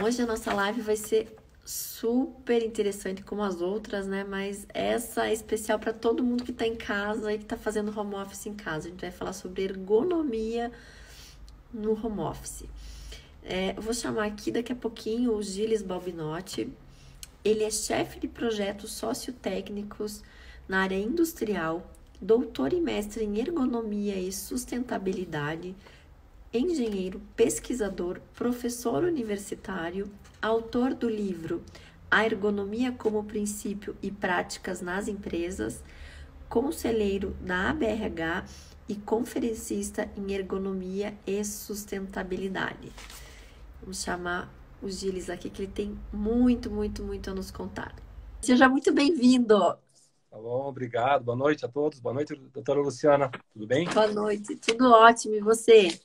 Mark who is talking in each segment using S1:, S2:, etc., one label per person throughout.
S1: Hoje a nossa live vai ser super interessante como as outras, né? Mas essa é especial para todo mundo que está em casa e que está fazendo home office em casa. A gente vai falar sobre ergonomia no home office. Eu vou chamar aqui daqui a pouquinho o Gilles Balbinotti. Ele é chefe de projetos sociotécnicos na área industrial, doutor e mestre em ergonomia e sustentabilidade, engenheiro, pesquisador, professor universitário, autor do livro A Ergonomia como Princípio e Práticas nas Empresas, conselheiro da ABRH e conferencista em ergonomia e sustentabilidade. Vamos chamar o Gilles aqui, que ele tem muito a nos contar. Seja muito bem-vindo.
S2: Tá bom, obrigado. Boa noite a todos. Boa noite, doutora Luciana. Tudo bem?
S1: Boa noite, tudo ótimo. E você?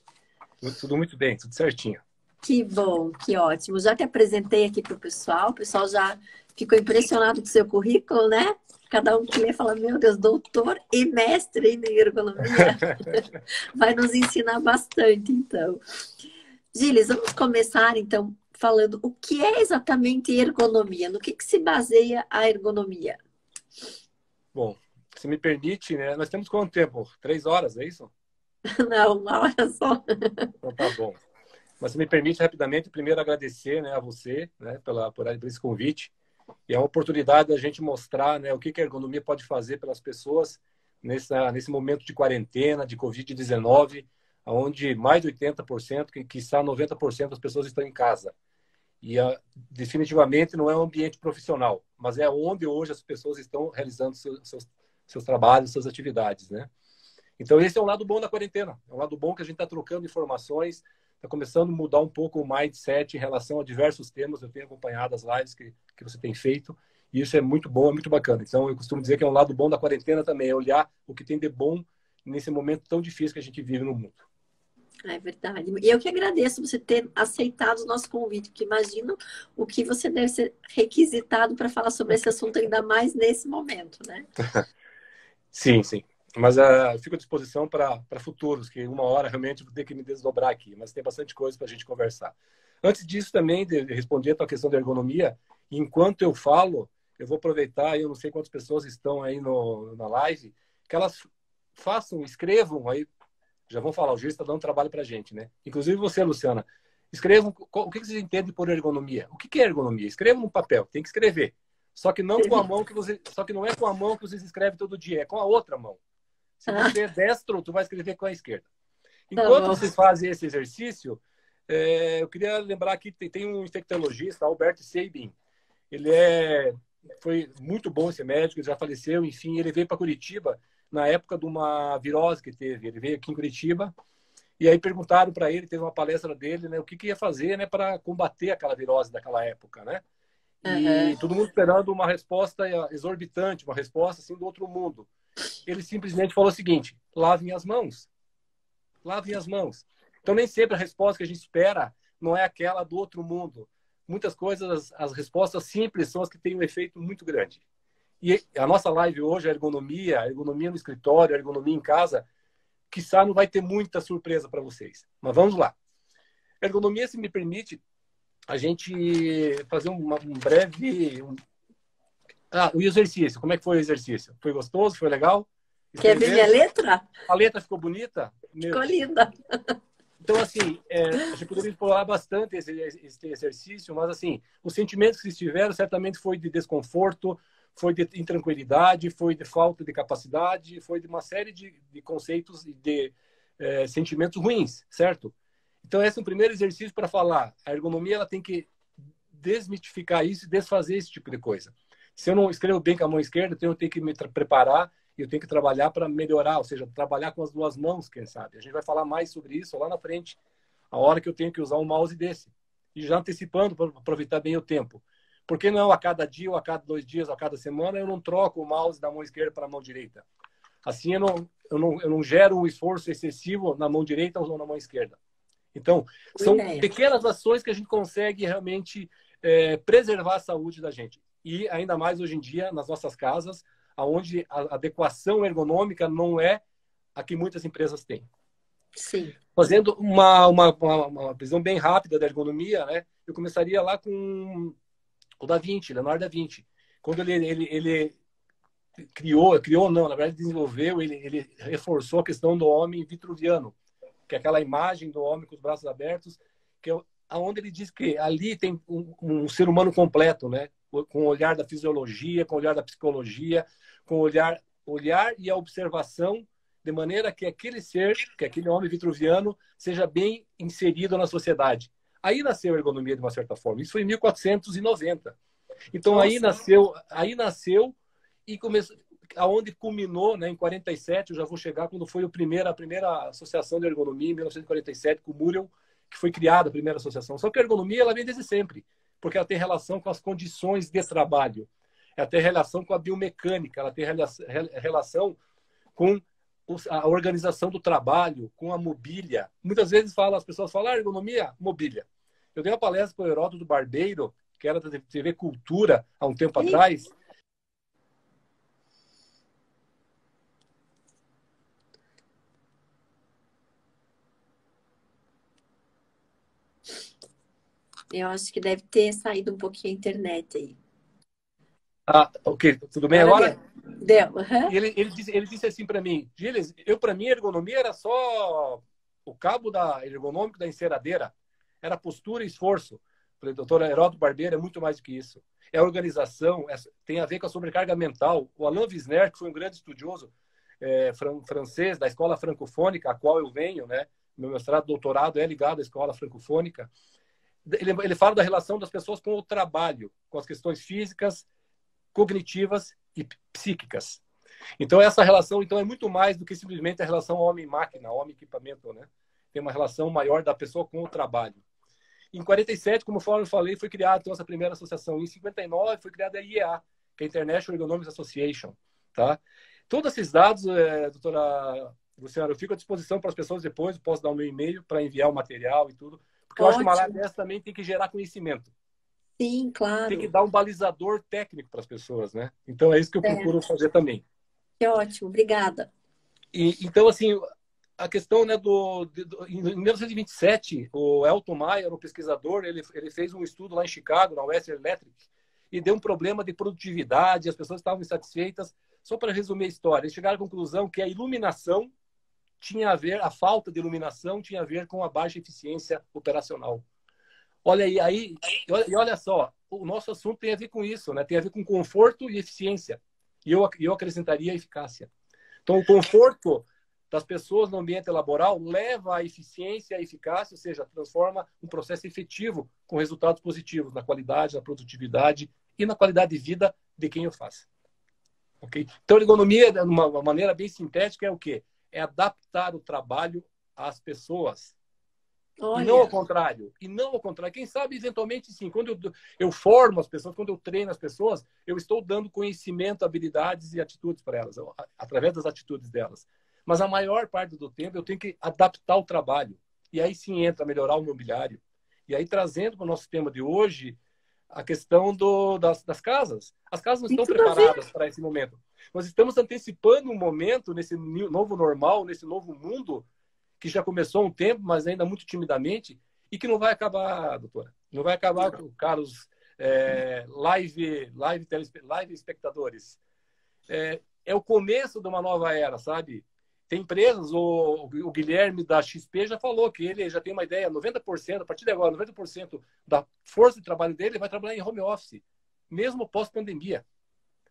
S2: Tudo muito bem, tudo certinho.
S1: Que bom, que ótimo. Já te apresentei aqui para o pessoal já ficou impressionado com o seu currículo, né? Cada um que lê fala, meu Deus, doutor e mestre em ergonomia. Vai nos ensinar bastante, então. Gilles, vamos começar, então, falando o que é exatamente ergonomia? No que se baseia a ergonomia?
S2: Bom, se me permite, né? Nós temos quanto tempo? 3 horas, é isso?
S1: Não, uma hora só.
S2: Então tá bom. Mas se me permite rapidamente, primeiro agradecer, né, a você, né, por esse convite. E é uma oportunidade da gente mostrar, né, o que a ergonomia pode fazer pelas pessoas nesse momento de quarentena, de Covid-19, onde mais de 80%, quiçá 90% das pessoas estão em casa. E definitivamente não é um ambiente profissional, mas é onde hoje as pessoas estão realizando seus trabalhos, suas atividades, né? Então esse é um lado bom da quarentena, é um lado bom que a gente está trocando informações, está começando a mudar um pouco o mindset em relação a diversos temas. Eu tenho acompanhado as lives que você tem feito e isso é muito bom, é muito bacana. Então eu costumo dizer que é um lado bom da quarentena também, é olhar o que tem de bom nesse momento tão difícil que a gente vive no mundo.
S1: É verdade. E eu que agradeço você ter aceitado o nosso convite, porque imagino o que você deve ser requisitado para falar sobre esse assunto, ainda mais nesse momento, né?
S2: Sim, sim. Mas fico à disposição para futuros, que uma hora realmente vou ter que me desdobrar aqui, mas tem bastante coisa para a gente conversar. Antes disso, também, de responder a tua questão da ergonomia, enquanto eu falo, eu vou aproveitar, eu não sei quantas pessoas estão aí na live, que elas façam, escrevam aí, já vão falar, o juiz está dando trabalho para a gente, né? Inclusive você, Luciana, escrevam o que vocês entendem por ergonomia. O que é ergonomia? Escrevam no papel, tem que escrever. Só que não com a mão só que não é com a mão que vocês escrevem todo dia, é com a outra mão. Se
S1: Ah,
S2: você é destro, tu vai escrever com a esquerda.
S1: tá
S2: Enquanto
S1: bom.
S2: vocês fazem esse exercício, eu queria lembrar que tem um infectologista, Albert Sabin. Ele foi muito bom esse médico, ele já faleceu, enfim, ele veio para Curitiba na época de uma virose que teve. Ele veio aqui em Curitiba e aí perguntaram para ele, teve uma palestra dele, né, o que ia fazer, né, para combater aquela virose daquela época, né?
S1: Aham.
S2: E todo mundo esperando uma resposta exorbitante, uma resposta assim do outro mundo. Ele simplesmente falou o seguinte: lavem as mãos. Lavem as mãos. Então, nem sempre a resposta que a gente espera não é aquela do outro mundo. Muitas coisas, as respostas simples são as que têm um efeito muito grande. E a nossa live hoje, a ergonomia no escritório, a ergonomia em casa, quiçá não vai ter muita surpresa para vocês. Mas vamos lá. Ergonomia, se me permite, a gente fazer um breve... o exercício. Como é que foi o exercício? Foi gostoso? Foi legal?
S1: Quer ver minha
S2: Escreveram?
S1: letra?
S2: A letra ficou bonita?
S1: Ficou
S2: Meu.
S1: linda.
S2: Então, assim, a gente poderia explorar bastante esse exercício, mas, assim, os sentimentos que vocês tiveram certamente foi de desconforto, foi de intranquilidade, foi de falta de capacidade, foi de uma série de conceitos e de sentimentos ruins, certo? Então, esse é o primeiro exercício para falar. A ergonomia ela tem que desmitificar isso e desfazer esse tipo de coisa. Se eu não escrevo bem com a mão esquerda, então eu tenho que me preparar e eu tenho que trabalhar para melhorar, ou seja, trabalhar com as duas mãos, quem sabe. A gente vai falar mais sobre isso lá na frente, a hora que eu tenho que usar um mouse desse. E já antecipando para aproveitar bem o tempo. Por que não a cada dia, ou a cada 2 dias, ou a cada semana, eu não troco o mouse da mão esquerda para a mão direita? Assim eu não gero um esforço excessivo na mão direita ou na mão esquerda. Então,
S1: Boa
S2: são
S1: ideia.
S2: pequenas ações que a gente consegue realmente preservar a saúde da gente. E ainda mais hoje em dia, nas nossas casas, onde a adequação ergonômica não é a que muitas empresas têm.
S1: Sim.
S2: Fazendo uma visão bem rápida da ergonomia, né? Eu começaria lá com o Da Vinci, Leonardo da Vinci. Quando ele criou não, na verdade desenvolveu, ele reforçou a questão do homem vitruviano, que é aquela imagem do homem com os braços abertos, que é aonde ele diz que ali tem um ser humano completo, né? Com o olhar da fisiologia, com o olhar da psicologia, com o olhar e a observação, de maneira que aquele ser, que aquele homem vitruviano, seja bem inserido na sociedade. Aí nasceu a ergonomia de uma certa forma. Isso foi em 1490. Então
S1: Nossa.
S2: aí nasceu e começou, aonde culminou, né, em 47, eu já vou chegar quando foi a primeira associação de ergonomia em 1947 com o Muriel, que foi criada a primeira associação. Só que a ergonomia ela vem desde sempre, porque ela tem relação com as condições de trabalho, ela tem relação com a biomecânica, ela tem relação com a organização do trabalho, com a mobília. Muitas vezes as pessoas falam ergonomia, mobília. Eu dei uma palestra para o Heródoto Barbeiro, que era da TV Cultura, há um tempo
S1: Sim.
S2: atrás.
S1: Eu acho que deve ter saído um pouquinho a internet aí.
S2: Ah, ok, tudo bem
S1: Agora
S2: agora?
S1: deu. Uhum.
S2: E ele disse assim para mim, Gilles, para mim, a ergonomia era só o cabo ergonômico da enceradeira. Era postura e esforço. Falei, doutor Heródoto Barbeiro, é muito mais do que isso. É organização, tem a ver com a sobrecarga mental. O Alain Wisner, que foi um grande estudioso francês da escola francofônica, a qual eu venho, né? Meu mestrado, doutorado é ligado à escola francofônica. Ele fala da relação das pessoas com o trabalho, com as questões físicas, cognitivas e psíquicas. Então, essa relação então, é muito mais do que simplesmente a relação homem-máquina, homem-equipamento. Né? Tem uma relação maior da pessoa com o trabalho. Em 47, como eu falei, foi criada então, essa primeira associação. Em 59, foi criada a IEA, que é a International Ergonomics Association. Tá? Todos esses dados, doutora Luciana, eu fico à disposição para as pessoas depois, eu posso dar o meu e-mail para enviar o material e tudo, porque eu acho que uma área dessa também tem que gerar conhecimento.
S1: Sim, claro.
S2: Tem que dar um balizador técnico para as pessoas, né? Então, é isso que eu procuro fazer também.
S1: Que ótimo, obrigada.
S2: Então, assim, a questão, né, em 1927, o Elton Mayer, um pesquisador, ele fez um estudo lá em Chicago, na Western Electric, e deu um problema de produtividade, as pessoas estavam insatisfeitas. Só para resumir a história, eles chegaram à conclusão que a iluminação tinha a ver, a falta de iluminação tinha a ver com a baixa eficiência operacional. Olha aí, e olha só, o nosso assunto tem a ver com isso, né? Tem a ver com conforto e eficiência. E eu acrescentaria eficácia. Então, o conforto das pessoas no ambiente laboral leva à eficiência e à eficácia, ou seja, transforma um processo efetivo com resultados positivos na qualidade, na produtividade e na qualidade de vida de quem o faz. Okay? Então, a ergonomia, de uma maneira bem sintética, é o quê? É adaptar o trabalho às pessoas.
S1: Olha.
S2: E não ao contrário. E não ao contrário. Quem sabe, eventualmente, sim. Quando eu formo as pessoas, quando eu treino as pessoas, eu estou dando conhecimento, habilidades e atitudes para elas, através das atitudes delas. Mas a maior parte do tempo eu tenho que adaptar o trabalho. E aí sim entra melhorar o mobiliário. E aí trazendo para o nosso tema de hoje a questão das casas. As casas não estão preparadas para esse momento. Nós estamos antecipando um momento nesse novo normal, nesse novo mundo que já começou há um tempo, mas ainda muito timidamente, e que não vai acabar, doutora. Não vai acabar, caros live espectadores. É o começo de uma nova era, sabe? Tem empresas, o Guilherme da XP já falou que ele já tem uma ideia, 90%, a partir de agora, 90% da força de trabalho dele vai trabalhar em home office, mesmo pós-pandemia.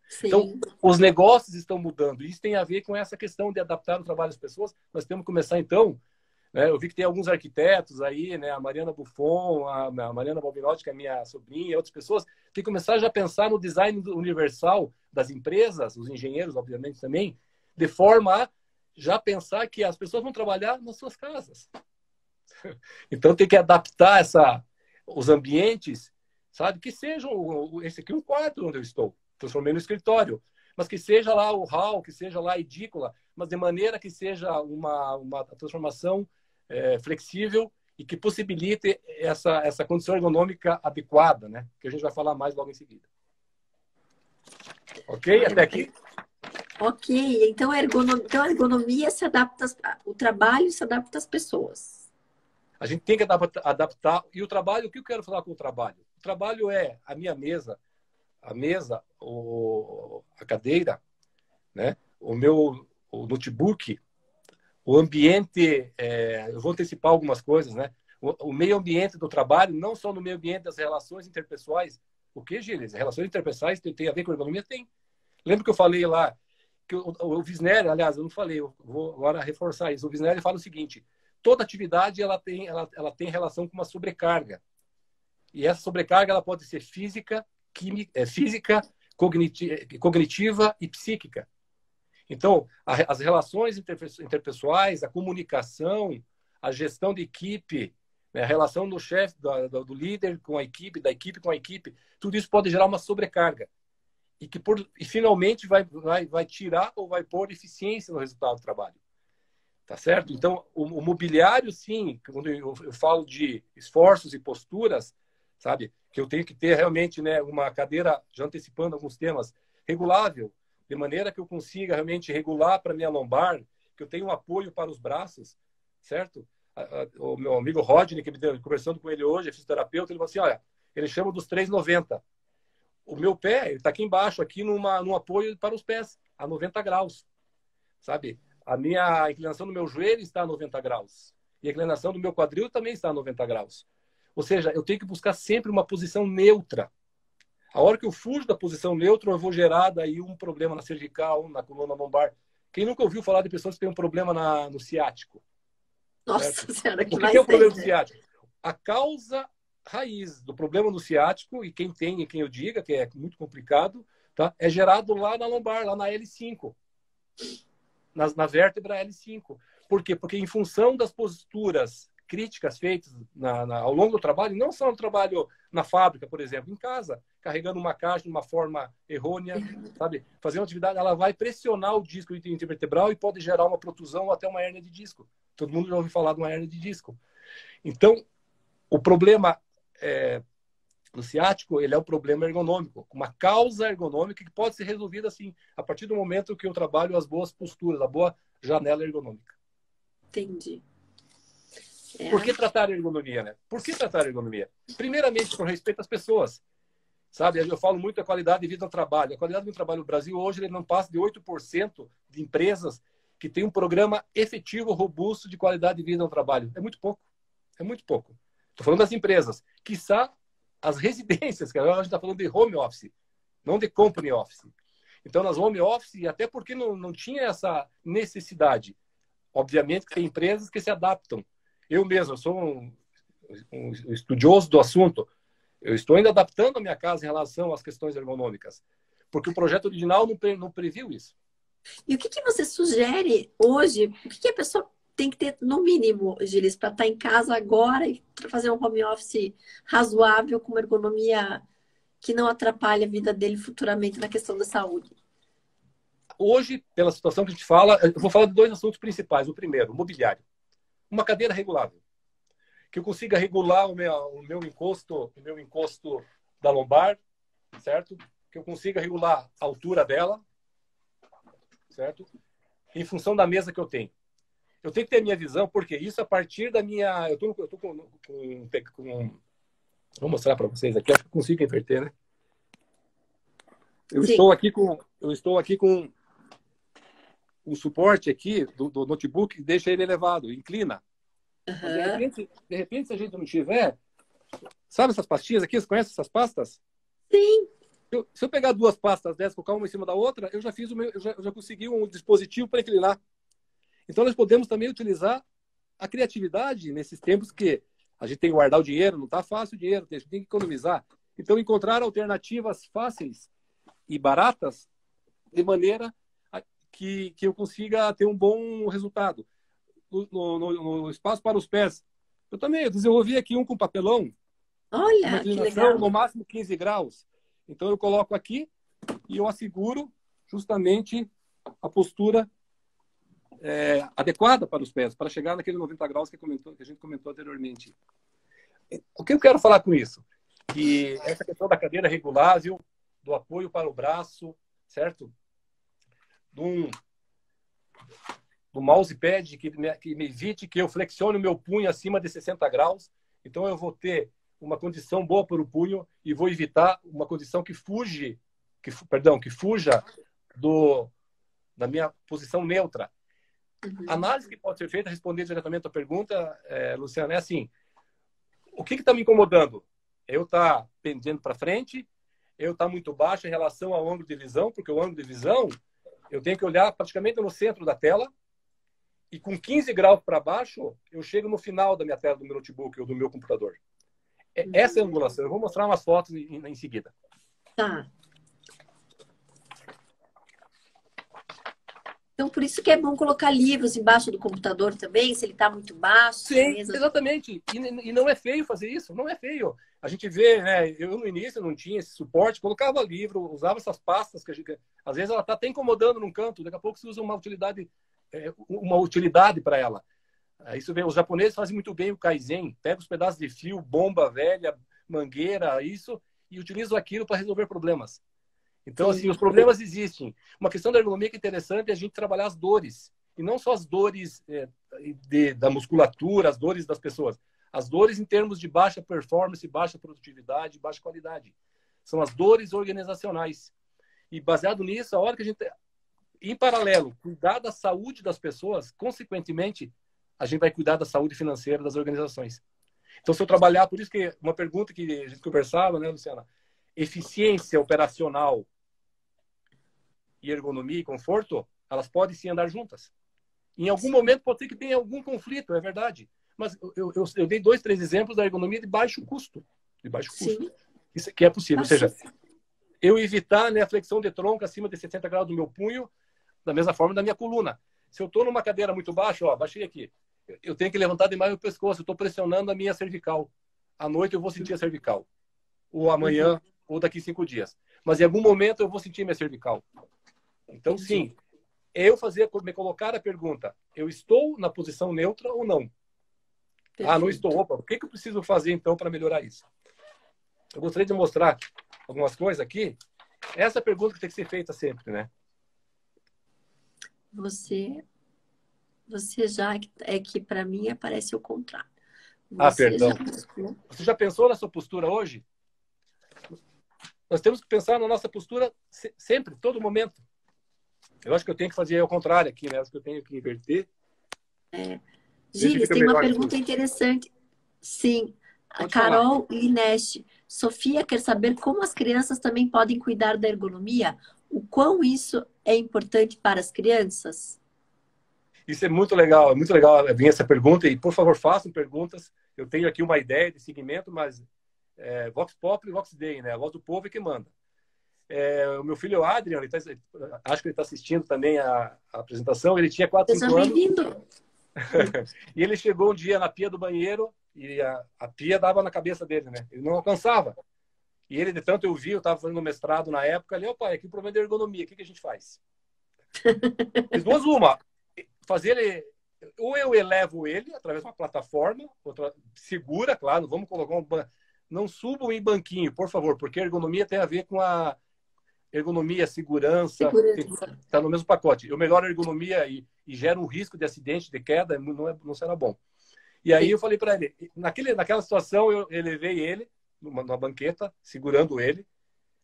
S1: Sim.
S2: Então, os negócios estão mudando. Isso tem a ver com essa questão de adaptar o trabalho às pessoas. Nós temos que começar, então, né? Eu vi que tem alguns arquitetos aí, né? A Mariana Buffon, a Mariana Balbinotti, que é minha sobrinha, e outras pessoas, tem que começar já a pensar no design universal das empresas, os engenheiros, obviamente, também, de forma a já pensar que as pessoas vão trabalhar nas suas casas. Então, tem que adaptar os ambientes, sabe? Que sejam, esse aqui é um quarto onde eu estou, transformei no escritório, mas que seja lá o hall, que seja lá a edícula, mas de maneira que seja uma transformação flexível e que possibilite essa condição ergonômica adequada, né? Que a gente vai falar mais logo em seguida. Ok? Até aqui?
S1: Ok, então a ergonomia se adapta, o trabalho se adapta às pessoas.
S2: A gente tem que adaptar. E o trabalho, o que eu quero falar com o trabalho? O trabalho é a minha mesa, a cadeira, né? O notebook, o ambiente. Eu vou antecipar algumas coisas, né? O meio ambiente do trabalho, não só no meio ambiente das relações interpessoais. O que, Gilles? Relações interpessoais tem a ver com ergonomia? Tem. Lembra que eu falei lá que o Wisner, aliás, eu não falei, eu vou agora reforçar isso. O Wisner fala o seguinte: toda atividade ela tem relação com uma sobrecarga. E essa sobrecarga ela pode ser física, física, cognitiva e psíquica. Então, as relações interpessoais, a comunicação, a gestão de equipe, né, a relação do chefe, do líder com a equipe, da equipe com a equipe, tudo isso pode gerar uma sobrecarga. E finalmente vai tirar ou vai pôr eficiência no resultado do trabalho. Tá certo? Então, o mobiliário, sim, quando eu falo de esforços e posturas, sabe? Que eu tenho que ter realmente, né, uma cadeira, já antecipando alguns temas, regulável, de maneira que eu consiga realmente regular para minha lombar, que eu tenha um apoio para os braços, certo? O meu amigo Rodney, que me deu, conversando com ele hoje, é fisioterapeuta, ele falou assim, olha, ele chama dos 3,90. O meu pé está aqui embaixo, aqui num apoio para os pés, a 90 graus, sabe? A minha inclinação do meu joelho está a 90 graus. E a inclinação do meu quadril também está a 90 graus. Ou seja, eu tenho que buscar sempre uma posição neutra. A hora que eu fujo da posição neutra, eu vou gerar daí um problema na cervical, na coluna lombar. Quem nunca ouviu falar de pessoas que têm um problema no ciático?
S1: Nossa
S2: Certo?
S1: Senhora,
S2: O
S1: que
S2: que é
S1: mais
S2: o problema
S1: tem,
S2: do
S1: né?
S2: ciático? A causa raiz do problema do ciático, e quem tem e quem eu diga, que é muito complicado, tá? É gerado lá na lombar, lá na L5, na vértebra L5. Por quê? Porque em função das posturas críticas feitas ao longo do trabalho, não só no trabalho na fábrica, por exemplo, em casa, carregando uma caixa de uma forma errônea, sabe? Fazendo atividade, ela vai pressionar o disco intervertebral e pode gerar uma protusão ou até uma hérnia de disco. Todo mundo já ouviu falar de uma hérnia de disco. Então, o problema no ciático, ele é um problema ergonômico, uma causa ergonômica que pode ser resolvida assim, a partir do momento que eu trabalho as boas posturas, a boa janela ergonômica.
S1: Entendi.
S2: Por que tratar a ergonomia, né? Por que tratar a ergonomia? Primeiramente, por respeito às pessoas. Sabe, eu falo muito da qualidade de vida no trabalho. A qualidade do trabalho no Brasil hoje ele não passa de 8% de empresas que têm um programa efetivo, robusto de qualidade de vida no trabalho. É muito pouco. É muito pouco. Estou falando das empresas. Quiçá as residências, que agora a gente está falando de home office, não de company office. Então, nas home office, até porque não tinha essa necessidade. Obviamente que tem empresas que se adaptam. Eu mesmo, eu sou um estudioso do assunto. Eu estou ainda adaptando a minha casa em relação às questões ergonômicas, porque o projeto original não previu isso.
S1: E o que você sugere hoje? O que a pessoa tem que ter, no mínimo, Gilles, para estar em casa agora e fazer um home office razoável, com uma ergonomia que não atrapalhe a vida dele futuramente na questão da saúde?
S2: Hoje, pela situação que a gente fala, eu vou falar de dois assuntos principais. O primeiro, o mobiliário. Uma cadeira regulável. Que eu consiga regular o meu encosto da lombar, certo? Que eu consiga regular a altura dela, certo? Em função da mesa que eu tenho. Eu tenho que ter a minha visão, porque isso a partir da minha... Eu tô vou mostrar para vocês aqui, acho que eu consigo inverter, né? Eu
S1: Sim.
S2: estou aqui com o suporte aqui do notebook, deixa ele elevado, inclina. Mas de repente, se a gente não tiver... Sabe essas pastinhas aqui? Você conhece essas pastas?
S1: Sim.
S2: Se eu pegar duas pastas dessas, colocar uma em cima da outra, eu já consegui um dispositivo para inclinar. Então, nós podemos também utilizar a criatividade nesses tempos que a gente tem que guardar o dinheiro, não está fácil o dinheiro, a gente tem que economizar. Então, encontrar alternativas fáceis e baratas de maneira que eu consiga ter um bom resultado. No espaço para os pés, eu desenvolvi aqui um com papelão, uma
S1: Olha, que
S2: inclinação
S1: legal.
S2: no máximo 15 graus. Então, eu coloco aqui e eu asseguro justamente a postura adequada para os pés, para chegar naquele 90 graus que a gente comentou anteriormente. O que eu quero falar com isso? Que essa questão da cadeira regulável, do apoio para o braço, certo? de do mousepad que me evite que eu flexione o meu punho acima de 60 graus. Então, eu vou ter uma condição boa para o punho e vou evitar uma condição que fuja da minha posição neutra. A análise que pode ser feita, respondendo diretamente à pergunta, Luciana, é assim: o que está me incomodando? Eu estar pendendo para frente, eu estar muito baixo em relação ao ângulo de visão, porque o ângulo de visão eu tenho que olhar praticamente no centro da tela, e com 15 graus para baixo, eu chego no final da minha tela do meu notebook ou do meu computador. Essa é a angulação. Eu vou mostrar umas fotos em seguida.
S1: Tá. Então, por isso que é bom colocar livros embaixo do computador também, se ele está muito baixo.
S2: Sim, exatamente. E não é feio fazer isso, não é feio. A gente vê, né? Eu no início não tinha esse suporte, colocava livro, usava essas pastas que às vezes ela está até incomodando num canto, daqui a pouco você usa uma utilidade para ela. Isso vem, os japoneses fazem muito bem o Kaizen, pega os pedaços de fio, bomba velha, mangueira, isso, e utilizam aquilo para resolver problemas. Então, assim, os problemas existem. Uma questão da ergonomia que é interessante é a gente trabalhar as dores. E não só as dores da musculatura, as dores das pessoas. As dores em termos de baixa performance, baixa produtividade, baixa qualidade. São as dores organizacionais. E baseado nisso, a hora que a gente, em paralelo, cuidar da saúde das pessoas, consequentemente, a gente vai cuidar da saúde financeira das organizações. Então, se eu trabalhar, por isso que uma pergunta que a gente conversava, né, Luciana? Eficiência operacional e ergonomia e conforto, elas podem sim andar juntas. Em algum momento pode ser que tenha algum conflito, é verdade. Mas eu dei 2, 3 exemplos da ergonomia de baixo custo. De baixo custo.
S1: Sim.
S2: Isso que é possível. Ou seja, eu evitar, né, a flexão de tronco acima de 60 graus do meu punho, da mesma forma da minha coluna. Se eu estou numa cadeira muito baixa, ó, baixei aqui, eu tenho que levantar demais o pescoço, eu estou pressionando a minha cervical. À noite eu vou sentir a cervical. Ou amanhã, ou daqui 5 dias. Mas em algum momento eu vou sentir minha cervical. Então, sim, me colocar a pergunta: eu estou na posição neutra ou não? Perfeito. Ah, não estou. Opa, o que eu preciso fazer então para melhorar isso? Eu gostaria de mostrar algumas coisas aqui. Essa pergunta que tem que ser feita sempre, né?
S1: Você já é que para mim aparece o contrário.
S2: Perdão. Você já pensou na sua postura hoje? Nós temos que pensar na nossa postura sempre, todo momento. Eu acho que eu tenho que fazer ao contrário aqui, né? Acho que eu tenho que inverter.
S1: Gilles, tem uma pergunta interessante. Sim. A Carol Lineste. Sofia quer saber como as crianças também podem cuidar da ergonomia. O quão isso é importante para as crianças?
S2: Isso é muito legal vir essa pergunta. E, por favor, façam perguntas. Eu tenho aqui uma ideia de segmento, mas Vox Pop e Vox Day, né? A voz do povo é que manda. O meu filho Adrian, acho que ele está assistindo também a apresentação. Ele tinha 4, 5 anos.
S1: Bem-vindo!
S2: E ele chegou um dia na pia do banheiro e a pia dava na cabeça dele, né? Ele não alcançava. E ele, de tanto eu vi, eu estava fazendo mestrado na época, ali, pai, aqui o problema da ergonomia, o que a gente faz? Fiz 2 uma. Fazer ele... Ou eu elevo ele através de uma plataforma, outra segura, claro, vamos colocar não subam em banquinho, por favor, porque a ergonomia tem a ver com a ergonomia, segurança. Está no mesmo pacote. Eu melhoro a ergonomia e gero um risco de acidente, de queda, não será bom. E aí eu falei para ele, naquela situação eu elevei ele numa banqueta, segurando ele,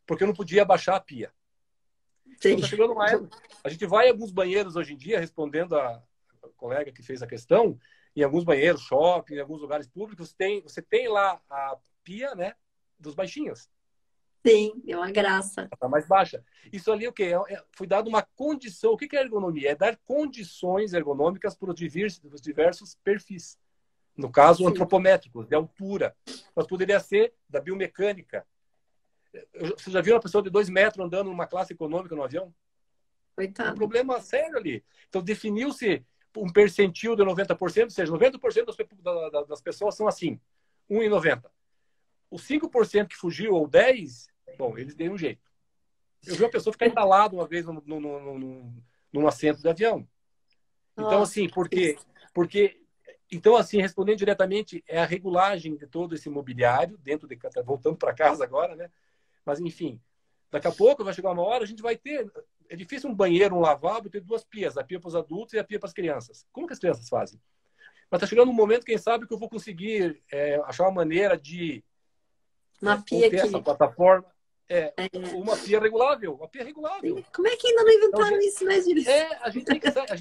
S2: porque eu não podia abaixar a pia. Então, tá chegando uma época, a gente vai em alguns banheiros hoje em dia, respondendo a colega que fez a questão, em alguns banheiros, shopping, em alguns lugares públicos, você tem lá a pia, né, dos baixinhos.
S1: Sim, é uma graça.
S2: Está mais baixa. Isso ali, o quê? Foi dado uma condição. O que é ergonomia? É dar condições ergonômicas para os diversos perfis. No caso, sim, antropométricos, de altura. Mas poderia ser da biomecânica. Você já viu uma pessoa de 2 metros andando numa classe econômica no avião?
S1: Coitado.
S2: É um problema sério ali. Então, definiu-se um percentil de 90%, ou seja, 90% das pessoas são assim, 1,90. Os 5% que fugiu, ou 10%, bom, eles deram um jeito. Eu vi uma pessoa ficar entalada uma vez num assento de avião. Então, assim, então, assim, respondendo diretamente, é a regulagem de todo esse mobiliário, voltando para casa agora, né? Mas, enfim, daqui a pouco vai chegar uma hora, a gente vai ter... é difícil um banheiro, um lavabo ter duas pias, a pia para os adultos e a pia para as crianças. Como que as crianças fazem? Mas está chegando um momento, quem sabe, que eu vou conseguir achar uma maneira de
S1: Uma pia
S2: conter essa
S1: que...
S2: plataforma.
S1: É,
S2: Uma pia regulável, uma pia regulável.
S1: como é que ainda não
S2: Então,
S1: inventaram isso, né, Gilles?
S2: a gente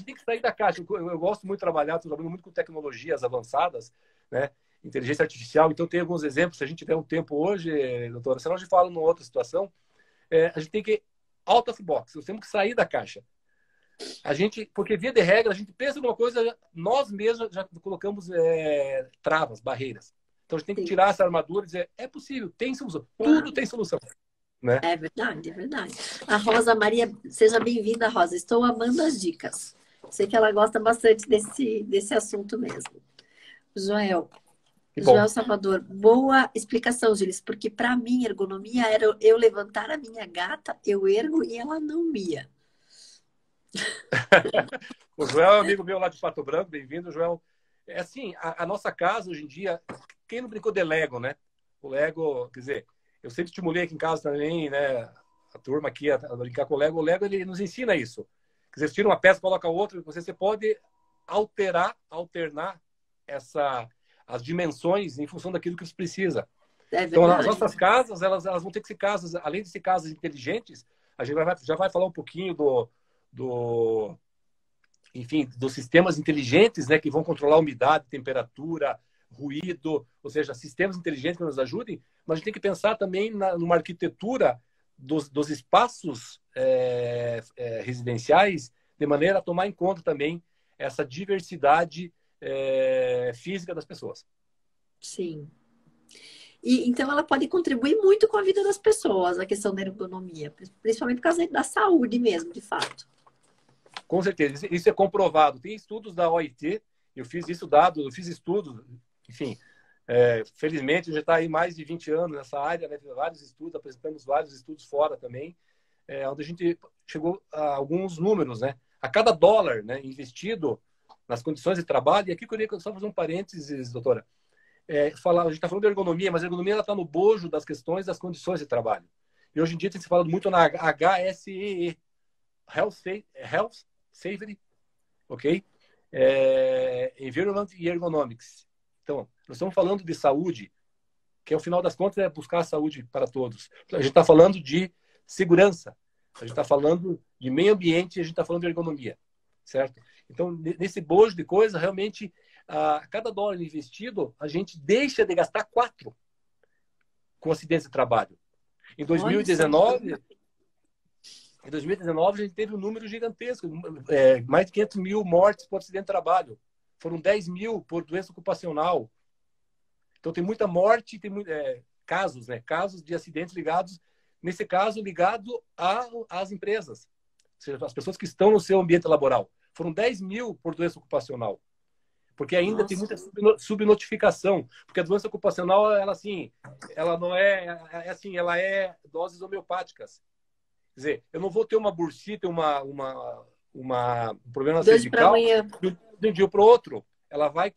S2: tem que sair da caixa. Eu gosto muito de trabalhar, estou trabalhando muito com tecnologias avançadas, né? Inteligência artificial. Então, tem alguns exemplos. Se a gente tiver um tempo hoje, doutora, senão a gente fala numa outra situação. A gente tem que out of box. Nós temos que sair da caixa. Porque via de regra, a gente pensa numa coisa, nós mesmos já colocamos travas, barreiras. Então, a gente tem que tirar essa armadura e dizer, é possível, tem solução. Tudo tem solução. Né?
S1: É verdade, é verdade. A Rosa Maria, seja bem-vinda, Rosa. Estou amando as dicas. Sei que ela gosta bastante desse assunto mesmo. Joel Salvador, boa explicação, Gilles, porque para mim ergonomia era eu levantar a minha gata, eu ergo e ela não mia.
S2: O Joel é um amigo meu lá de Pato Branco, bem-vindo, Joel. É assim, a nossa casa hoje em dia, quem não brincou de Lego, né? O Lego, quer dizer, eu sempre estimulei aqui em casa também, né? A turma aqui a brincar com o Lego. O Lego, ele nos ensina isso. Quer dizer, você tira uma peça, coloca outra, você pode alternar as dimensões em função daquilo que você precisa. Então, as nossas casas, elas vão ter que ser casas, além de ser casas inteligentes, a gente já vai falar um pouquinho enfim, dos sistemas inteligentes, né, que vão controlar a umidade, temperatura, ruído, ou seja, sistemas inteligentes que nos ajudem, mas a gente tem que pensar também numa arquitetura dos espaços residenciais, de maneira a tomar em conta também essa diversidade física das pessoas.
S1: Sim. E, então, ela pode contribuir muito com a vida das pessoas, a questão da ergonomia, principalmente por causa da saúde mesmo, de fato.
S2: Com certeza, isso é comprovado. Tem estudos da OIT, eu fiz estudos, enfim, felizmente já está aí mais de 20 anos nessa área, né? Vários estudos, apresentamos vários estudos fora também, onde a gente chegou a alguns números, né? A cada dólar, né, investido nas condições de trabalho, e aqui eu queria só fazer um parênteses, doutora, a gente está falando de ergonomia, mas a ergonomia está no bojo das questões das condições de trabalho. E hoje em dia tem se falado muito na HSEE, Health, Safety, ok? Environment e Ergonomics. Então, nós estamos falando de saúde, que ao final das contas é buscar a saúde para todos. A gente está falando de segurança, a gente está falando de meio ambiente e a gente está falando de ergonomia, certo? Então, nesse bojo de coisa, realmente, a cada dólar investido, a gente deixa de gastar 4 com acidentes de trabalho. Em 2019, a gente teve um número gigantesco, mais de 500 mil mortes por acidente de trabalho. Foram 10 mil por doença ocupacional. Então, tem muita morte, tem casos, né? Casos de acidentes ligados, nesse caso, ligado às empresas. Ou seja, as pessoas que estão no seu ambiente laboral. Foram 10 mil por doença ocupacional. Porque ainda tem muita subnotificação. Porque a doença ocupacional, ela não ela é doses homeopáticas. Quer dizer, eu não vou ter uma bursite, um problema cervical de um dia para o outro. Ela vai.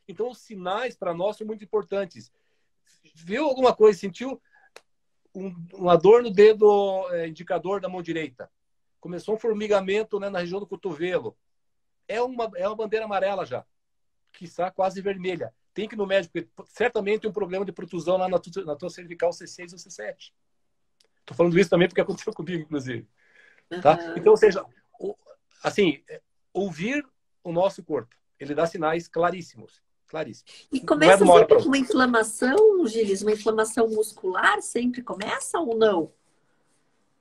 S2: Então, os sinais para nós são muito importantes. Viu alguma coisa? Sentiu uma dor no dedo indicador da mão direita? Começou um formigamento, né, na região do cotovelo. É uma bandeira amarela já, quiçá quase vermelha. Tem que ir no médico, porque certamente tem um problema de protusão lá na tua cervical C6 ou C7. Estou falando isso também porque aconteceu comigo, inclusive. Tá? Então, ou seja, ouvir o nosso corpo. Ele dá sinais claríssimos.
S1: E começa sempre com uma inflamação, Gilles? Uma inflamação muscular sempre começa ou não?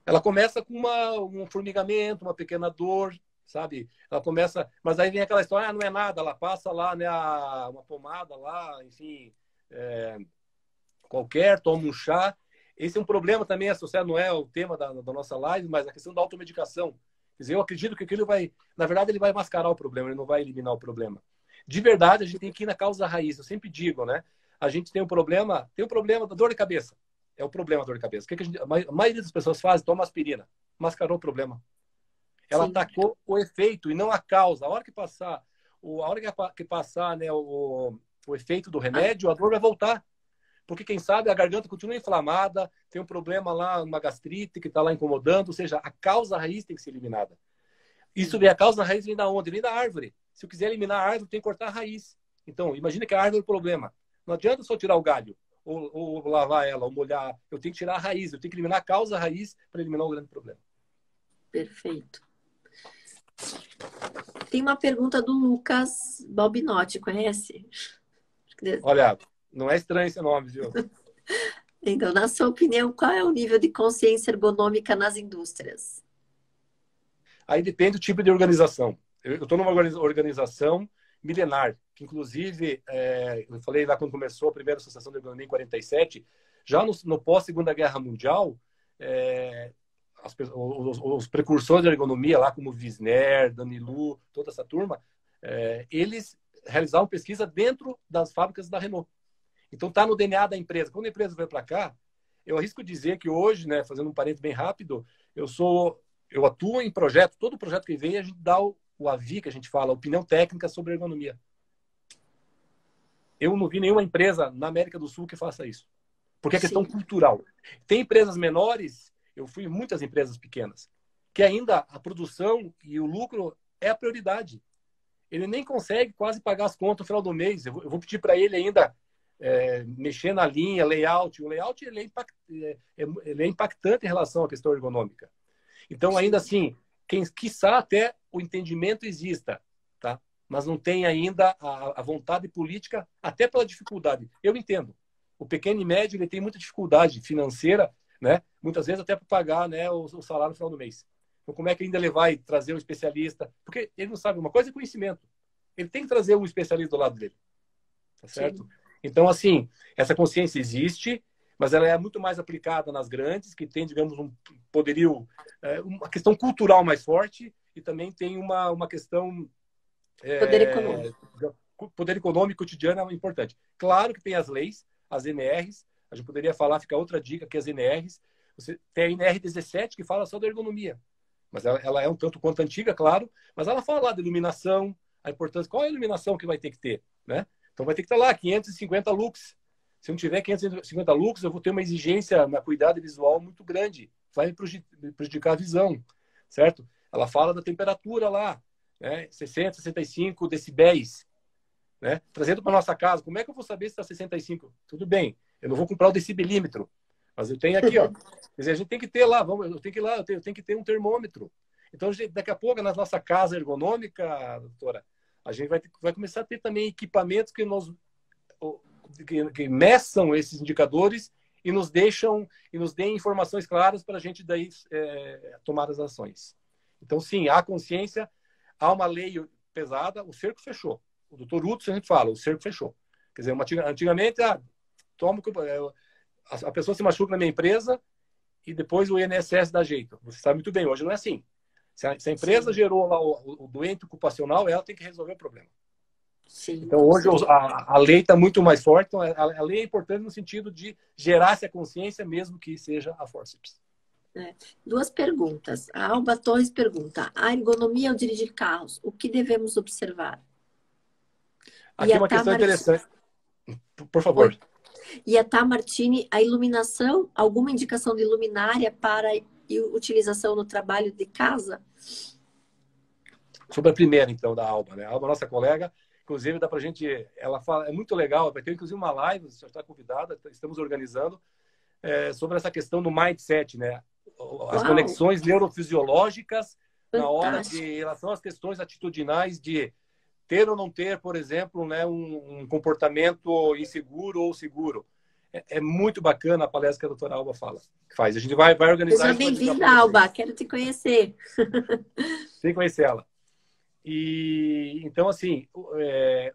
S2: Ela começa com um formigamento, uma pequena dor, sabe? Ela começa... Mas aí vem aquela história, não é nada. Ela passa lá, né, uma pomada lá, enfim, qualquer, toma um chá. Esse é um problema também associado, não é o tema da nossa live, mas a questão da automedicação. Quer dizer, eu acredito que aquilo na verdade, ele vai mascarar o problema, ele não vai eliminar o problema. De verdade, a gente tem que ir na causa raiz. Eu sempre digo, né? A gente tem um problema da dor de cabeça. É o problema da dor de cabeça. O que a maioria das pessoas faz? Toma aspirina. Mascarou o problema. Ela atacou o efeito e não a causa. A hora que passar, né, o efeito do remédio, a dor vai voltar. porque quem sabe a garganta continua inflamada, tem um problema lá, uma gastrite que está lá incomodando, ou seja, a causa raiz tem que ser eliminada. Isso vem, a causa raiz vem da onde? Vem da árvore. Se eu quiser eliminar a árvore, tem que cortar a raiz. Então, imagina que a árvore é o problema. Não adianta só tirar o galho, ou lavar ela, ou molhar. Eu tenho que tirar a raiz, eu tenho que eliminar a causa raiz para eliminar o grande problema.
S1: Perfeito. Tem uma pergunta do Lucas Balbinotti, conhece?
S2: Olha, não é estranho esse nome, viu?
S1: Então, na sua opinião, qual é o nível de consciência ergonômica nas indústrias?
S2: Aí depende do tipo de organização. Eu estou numa organização milenar, que inclusive, eu falei lá quando começou a primeira Associação de Ergonomia em 47, já no pós-Segunda Guerra Mundial, os precursores da ergonomia, lá como Wisner, Danilou, toda essa turma, eles realizavam pesquisa dentro das fábricas da Renault. Então está no DNA da empresa. Quando a empresa veio para cá, eu arrisco dizer que hoje, né, fazendo um parênteses bem rápido, eu atuo em projeto, todo projeto que vem, a gente dá o AVI, que a gente fala, opinião técnica sobre ergonomia. Eu não vi nenhuma empresa na América do Sul que faça isso. Porque é questão cultural. Tem empresas menores, eu fui em muitas empresas pequenas, que ainda a produção e o lucro é a prioridade. Ele nem consegue quase pagar as contas no final do mês. Eu vou pedir para ele ainda mexer na linha, layout. O layout ele é impactante em relação à questão ergonômica. Então, ainda assim, quiçá até o entendimento exista, tá? Mas não tem ainda a vontade política, até pela dificuldade. Eu entendo. O pequeno e médio ele tem muita dificuldade financeira, né? Muitas vezes até para pagar, né, o salário no final do mês. Então, como é que ainda ele vai trazer um especialista? Porque ele não sabe. Uma coisa é conhecimento. Ele tem que trazer um especialista do lado dele. Tá certo? Sim. Então, assim, essa consciência existe, mas ela é muito mais aplicada nas grandes, que tem, digamos, um poderio, uma questão cultural mais forte, e também tem uma questão...
S1: Poder econômico.
S2: Poder econômico cotidiano é importante. Claro que tem as leis, as NRs, a gente poderia falar, fica outra dica, que as NRs, você tem a NR 17 que fala só da ergonomia, mas ela é um tanto quanto antiga, claro, mas ela fala lá da iluminação, a importância, qual é a iluminação que vai ter que ter, né? Então vai ter que estar lá 550 lux. Se não tiver 550 lux, eu vou ter uma exigência na cuidado visual muito grande, vai me prejudicar a visão, certo? Ela fala da temperatura lá, né? 60, 65 decibéis, né? Trazendo para nossa casa, como é que eu vou saber se está 65? Tudo bem, eu não vou comprar o decibelímetro, mas eu tenho aqui, ó. Quer dizer, a gente tem que ter lá, eu tenho que ir lá, eu tenho que ter um termômetro. Então, daqui a pouco, na nossa casa ergonômica, doutora, a gente vai começar a ter também equipamentos que meçam esses indicadores e nos deem informações claras para a gente daí tomar as ações. Então, sim, há consciência, há uma lei pesada, o cerco fechou. O doutor Uto sempre fala, o cerco fechou. Quer dizer, antigamente, a pessoa se machuca na minha empresa e depois o INSS dá jeito. Você sabe muito bem, hoje não é assim. Se a empresa gerou lá o doente ocupacional, ela tem que resolver o problema.
S1: Sim,
S2: então, hoje a lei está muito mais forte. Então, a lei é importante no sentido de gerar essa consciência, mesmo que seja a forceps.
S1: Duas perguntas. A Alba Torres pergunta: a ergonomia ao dirigir carros, o que devemos observar?
S2: Aqui é uma questão interessante. Por favor.
S1: E a Tá Martini, a iluminação, alguma indicação de luminária para utilização no trabalho de casa?
S2: Sobre a primeira, então, da Alba, né? A Alba, nossa colega, inclusive dá pra gente, ela fala, é muito legal, vai ter inclusive uma live, você já está convidada, estamos organizando, sobre essa questão do mindset, né? As conexões neurofisiológicas na hora em relação às questões atitudinais de ter ou não ter, por exemplo, né, um comportamento inseguro ou seguro. É muito bacana a palestra que a doutora Alba faz. A gente vai organizar...
S1: Seja bem-vinda, Alba. Quero te conhecer.
S2: Tem que conhecer ela. E, então, assim,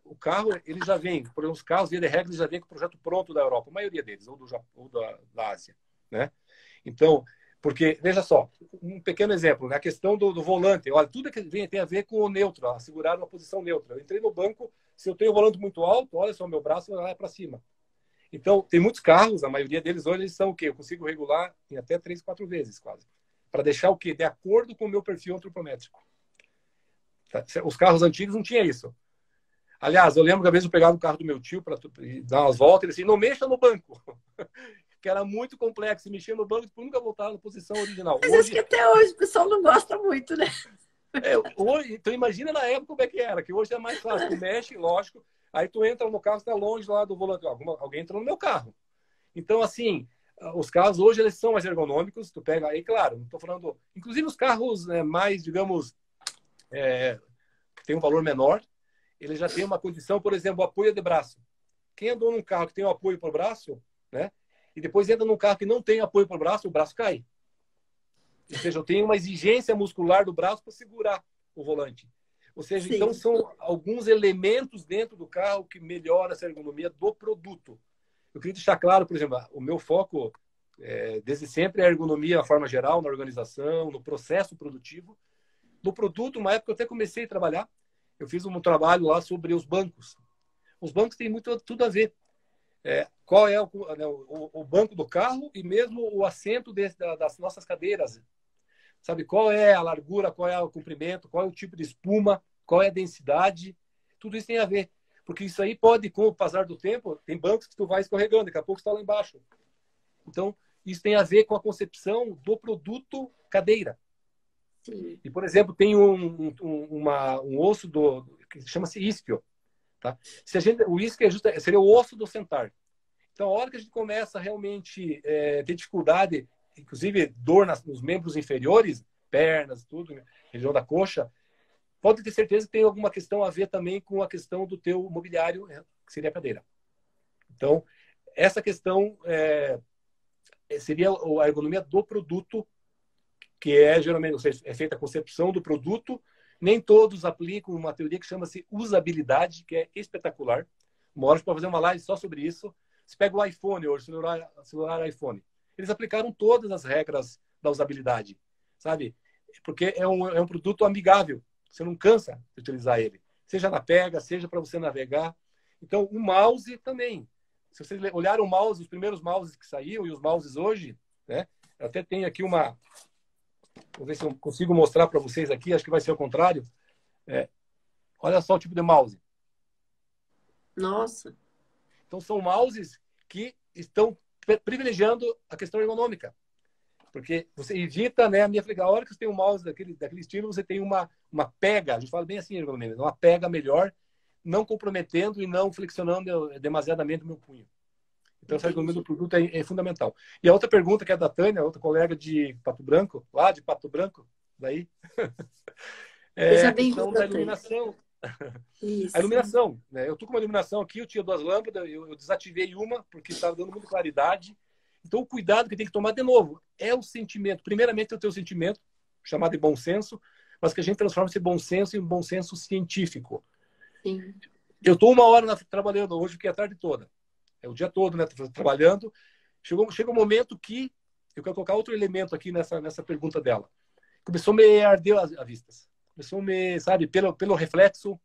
S2: o carro, ele já vem, por exemplo, os carros, via de regra, ele já vem com o projeto pronto da Europa, a maioria deles, ou da Ásia, né? Então, porque, veja só, um pequeno exemplo, né? A questão do volante. Olha, tudo que vem tem a ver com o neutro, assegurar uma posição neutra. Eu entrei no banco, se eu tenho o volante muito alto, olha só, meu braço vai para cima. Então, tem muitos carros, a maioria deles hoje, eles são o quê? Eu consigo regular em até 3, 4 vezes, quase. Para deixar o quê? De acordo com o meu perfil antropométrico. Os carros antigos não tinha isso. Aliás, eu lembro que às vezes eu pegava o carro do meu tio para dar umas voltas, ele disse, não mexa no banco. Que era muito complexo, mexer no banco, depois nunca voltava na posição original.
S1: Mas acho que até hoje o pessoal não gosta muito, né?
S2: Hoje, então imagina na época como é que era, que hoje é mais fácil, tu mexe, lógico, aí tu entra no carro, está longe lá do volante, alguém entrou no meu carro. Então, assim, os carros hoje eles são mais ergonômicos, tu pega aí, claro, não estou falando, inclusive os carros mais, digamos, que tem um valor menor, ele já tem uma condição, por exemplo, o apoio de braço. Quem andou num carro que tem um apoio para o braço, né, e depois entra num carro que não tem apoio para o braço cai. Ou seja, eu tenho uma exigência muscular do braço para segurar o volante. Ou seja,
S1: Sim.
S2: então são alguns elementos dentro do carro que melhoram essa ergonomia do produto. Eu queria deixar claro, por exemplo, o meu foco desde sempre é a ergonomia, a forma geral, na organização, no processo produtivo. No produto, uma época eu até comecei a trabalhar, eu fiz um trabalho lá sobre os bancos. Os bancos têm tudo a ver. Qual é o banco do carro e mesmo o assento das nossas cadeiras. Sabe, qual é a largura, qual é o comprimento, qual é o tipo de espuma, qual é a densidade. Tudo isso tem a ver. Porque isso aí pode, com o passar do tempo, tem bancos que tu vai escorregando, daqui a pouco está lá embaixo. Então, isso tem a ver com a concepção do produto cadeira.
S1: Sim.
S2: E, por exemplo, tem um osso que chama-se isquio. Tá? O isquio seria o osso do sentar. Então, a hora que a gente começa a realmente ter dificuldade, inclusive dor nos membros inferiores, pernas, tudo, região da coxa, pode ter certeza que tem alguma questão a ver também com a questão do teu mobiliário, que seria a cadeira. Então, essa questão seria a ergonomia do produto, que geralmente é feita a concepção do produto. Nem todos aplicam uma teoria que chama-se usabilidade, que é espetacular. Uma hora a gente pode fazer uma live só sobre isso. Você pega o iPhone hoje, o celular iPhone. Eles aplicaram todas as regras da usabilidade, sabe? Porque é um produto amigável. Você não cansa de utilizar ele. Seja na pega, seja para você navegar. Então, o mouse também. Se vocês olharem o mouse, os primeiros mouses que saíram e os mouses hoje, né? Eu até tenho aqui uma... Vou ver se eu consigo mostrar para vocês aqui. Acho que vai ser o contrário. Olha só o tipo de mouse.
S1: Nossa.
S2: Então, são mouses que estão privilegiando a questão ergonômica. Porque você evita, né? A hora que você tem um mouse daquele estilo, você tem uma pega, a gente fala bem assim, ergonomia, uma pega melhor, não comprometendo e não flexionando demasiadamente o meu punho. Então, essa ergonomia do produto é fundamental. E a outra pergunta, que é da Tânia, outra colega de Pato Branco, lá de Pato Branco, daí,
S1: Seja
S2: a questão da
S1: bem-vinda,
S2: iluminação.
S1: Isso.
S2: A iluminação, né? Eu estou com uma iluminação aqui, eu tinha 2 lâmpadas, eu desativei uma, porque estava dando muita claridade. Então, o cuidado que tem que tomar, de novo, é o sentimento. Primeiramente, é o teu sentimento, chamado de bom senso, mas que a gente transforma esse bom senso em um bom senso científico.
S1: Sim.
S2: Eu estou 1 hora trabalhando hoje, porque é a tarde toda. É o dia todo, né? Trabalhando. Chega um momento que eu quero colocar outro elemento aqui nessa pergunta dela. Começou a me arder a vistas. Começou a me, sabe, pelo reflexo,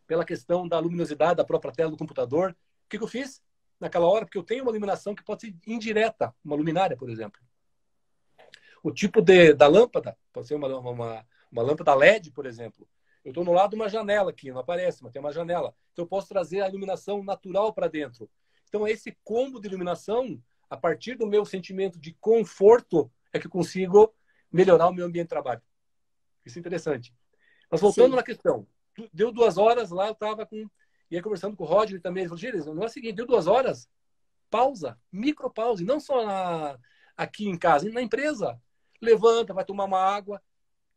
S2: pela questão da luminosidade da própria tela do computador. O que eu fiz naquela hora? Porque eu tenho uma iluminação que pode ser indireta, uma luminária, por exemplo. O tipo da lâmpada, pode ser uma lâmpada LED, por exemplo. Eu estou no lado de uma janela aqui, não aparece, mas tem uma janela. Então eu posso trazer a iluminação natural para dentro. Então esse combo de iluminação, a partir do meu sentimento de conforto, é que eu consigo melhorar o meu ambiente de trabalho. Isso é interessante. Mas voltando na questão, deu 2 horas lá, eu estava com... E aí conversando com o Roger também, ele falou, Gilles, não é o seguinte, deu 2 horas, pausa, micropause, não só aqui em casa, na empresa. Levanta, vai tomar uma água.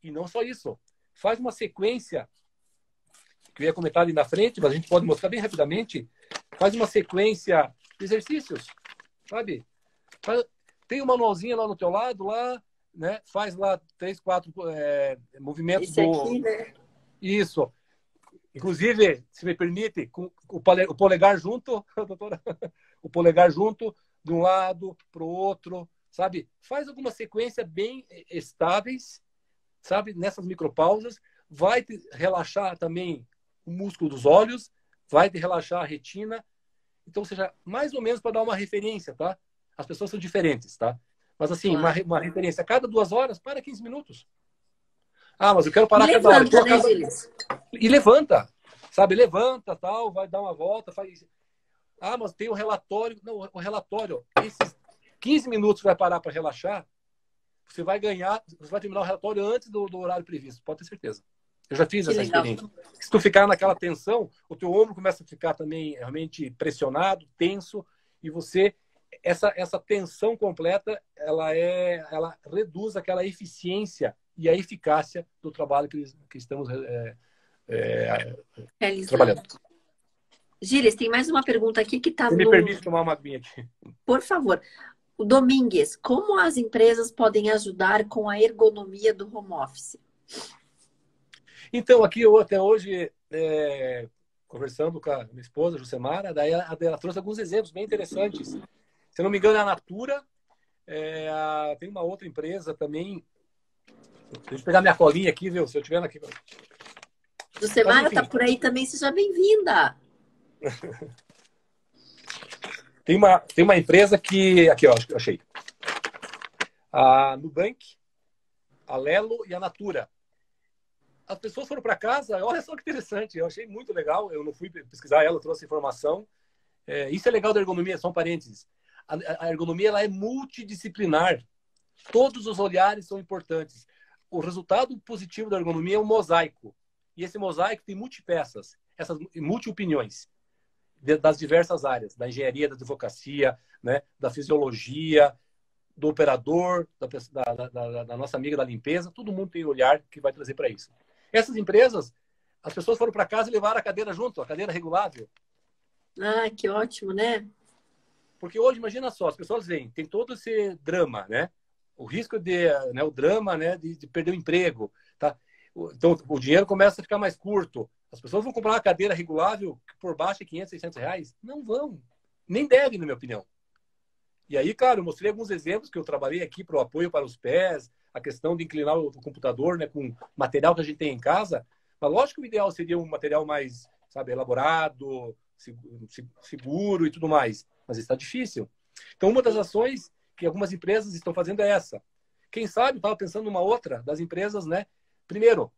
S2: E não só isso. Faz uma sequência, que eu ia comentar ali na frente, mas a gente pode mostrar bem rapidamente. Faz uma sequência de exercícios, sabe? Tem um manualzinho lá no teu lado, lá, né? Faz lá 3, 4 movimentos
S1: Esse aqui, né?
S2: Isso. Inclusive, se me permite, com o polegar junto, doutora, o polegar junto de um lado para o outro, sabe? Faz alguma sequência bem estáveis, sabe? Nessas micropausas, vai te relaxar também o músculo dos olhos, vai te relaxar a retina. Então, seja, mais ou menos para dar uma referência, tá? As pessoas são diferentes, tá? Mas assim,
S1: Claro.
S2: uma referência. A cada 2 horas, para 15 minutos. Ah, mas eu quero parar
S1: E
S2: cada hora.
S1: levanta, né, Gilles?
S2: E levanta. sabe, levanta, tal, vai dar uma volta, faz... Ah, mas tem o relatório. Não, o relatório, esses 15 minutos vai parar para relaxar, você vai ganhar, você vai terminar o relatório antes do horário previsto, pode ter certeza. Eu já fiz
S1: Que
S2: essa
S1: legal.
S2: experiência. Se tu ficar naquela tensão, o teu ombro começa a ficar também realmente pressionado, tenso, e você, essa tensão completa, ela reduz aquela eficiência e a eficácia do trabalho que estamos
S1: Realizando.
S2: trabalhando.
S1: Gilles, tem mais uma pergunta aqui que está
S2: Você me
S1: no...
S2: permite tomar uma aguinha aqui?
S1: Por favor. O Domingues, como as empresas podem ajudar com a ergonomia do home office?
S2: Então, aqui eu até hoje, conversando com a minha esposa, Jucemara, daí ela trouxe alguns exemplos bem interessantes. Se eu não me engano, é a Natura, tem uma outra empresa também. Deixa eu pegar minha colinha aqui, viu? Se eu tiver aqui.
S1: Jucemara está por aí também, seja bem-vinda.
S2: Tem uma empresa que... Aqui, ó, achei. A Nubank, a Lelo e a Natura. As pessoas foram para casa, olha só que interessante, eu achei muito legal, eu não fui pesquisar ela, trouxe informação. Isso é legal da ergonomia, só um parênteses. A ergonomia ela é multidisciplinar, todos os olhares são importantes. O resultado positivo da ergonomia é um mosaico, e esse mosaico tem multipeças, essas multi-opiniões das diversas áreas, da engenharia, da advocacia, né, da fisiologia, do operador, da nossa amiga da limpeza, todo mundo tem um olhar que vai trazer para isso. Essas empresas, as pessoas foram para casa e levaram a cadeira junto, a cadeira regulável.
S1: Ah, que ótimo, né?
S2: Porque hoje, imagina só, as pessoas veem, tem todo esse drama, né? O risco o drama, né, de perder o emprego, tá? Então, o dinheiro começa a ficar mais curto. As pessoas vão comprar uma cadeira regulável que por baixo é 500, 600 reais? Não vão. Nem devem, na minha opinião. E aí, claro, eu mostrei alguns exemplos que eu trabalhei aqui para o apoio para os pés, a questão de inclinar o computador, né, com material que a gente tem em casa. Mas lógico que o ideal seria um material mais, sabe, elaborado, seguro e tudo mais. Mas está difícil. Então, uma das ações que algumas empresas estão fazendo é essa. Quem sabe, estava pensando numa outra das empresas, né? Primeiro,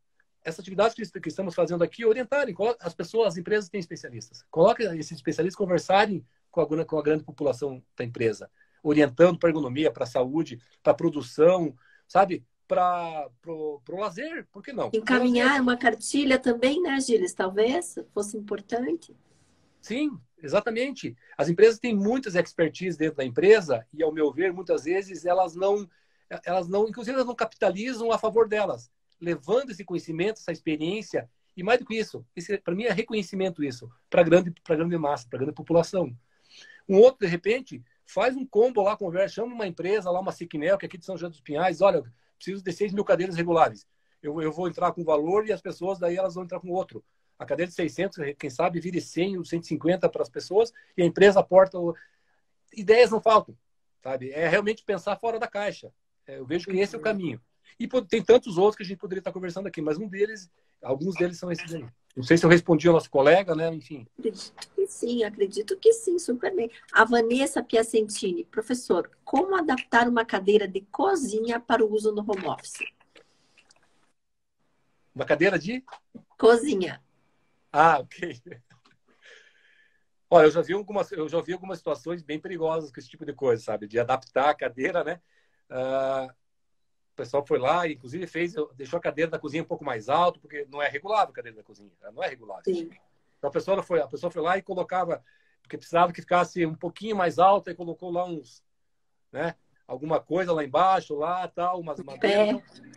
S2: essa atividade que estamos fazendo aqui, orientarem. As pessoas, as empresas têm especialistas. Coloque esses especialistas conversarem com a grande população da empresa, orientando para a ergonomia, para a saúde, para a produção, sabe? Para o lazer, por que não?
S1: Encaminhar uma cartilha também, né, Gilles? Talvez fosse importante.
S2: Sim, exatamente. As empresas têm muitas expertise dentro da empresa e, ao meu ver, muitas vezes inclusive elas não capitalizam a favor delas, levando esse conhecimento, essa experiência e mais do que isso, para mim é reconhecimento isso para grande massa, para grande população. Um outro, de repente, faz um combo lá, conversa, chama uma empresa lá, uma Siquinel, que é aqui de São José dos Pinhais, olha, preciso de 6 mil cadeiras regulares. Eu vou entrar com um valor e as pessoas daí elas vão entrar com outro. A cadeira de 600, quem sabe, vire 100 ou 150 para as pessoas e a empresa aporta. Ideias não faltam, sabe? É realmente pensar fora da caixa. Eu vejo que esse é o caminho. E tem tantos outros que a gente poderia estar conversando aqui, mas alguns deles são esses aí. Não sei se eu respondi ao nosso colega, né? Enfim.
S1: Acredito que sim, super bem. A Vanessa Piacentini, professor, como adaptar uma cadeira de cozinha para o uso no home office?
S2: Uma cadeira de?
S1: Cozinha.
S2: Ah, ok. Olha, eu já vi algumas situações bem perigosas com esse tipo de coisa, sabe? De adaptar a cadeira, né? O pessoal foi lá e, inclusive, deixou a cadeira da cozinha um pouco mais alto, porque não é regulável a cadeira da cozinha. Ela não é regulável.
S1: Sim.
S2: Então, a pessoa foi lá e colocava, porque precisava que ficasse um pouquinho mais alta, e colocou lá alguma coisa lá embaixo, lá, tal, umas madeiras. Então,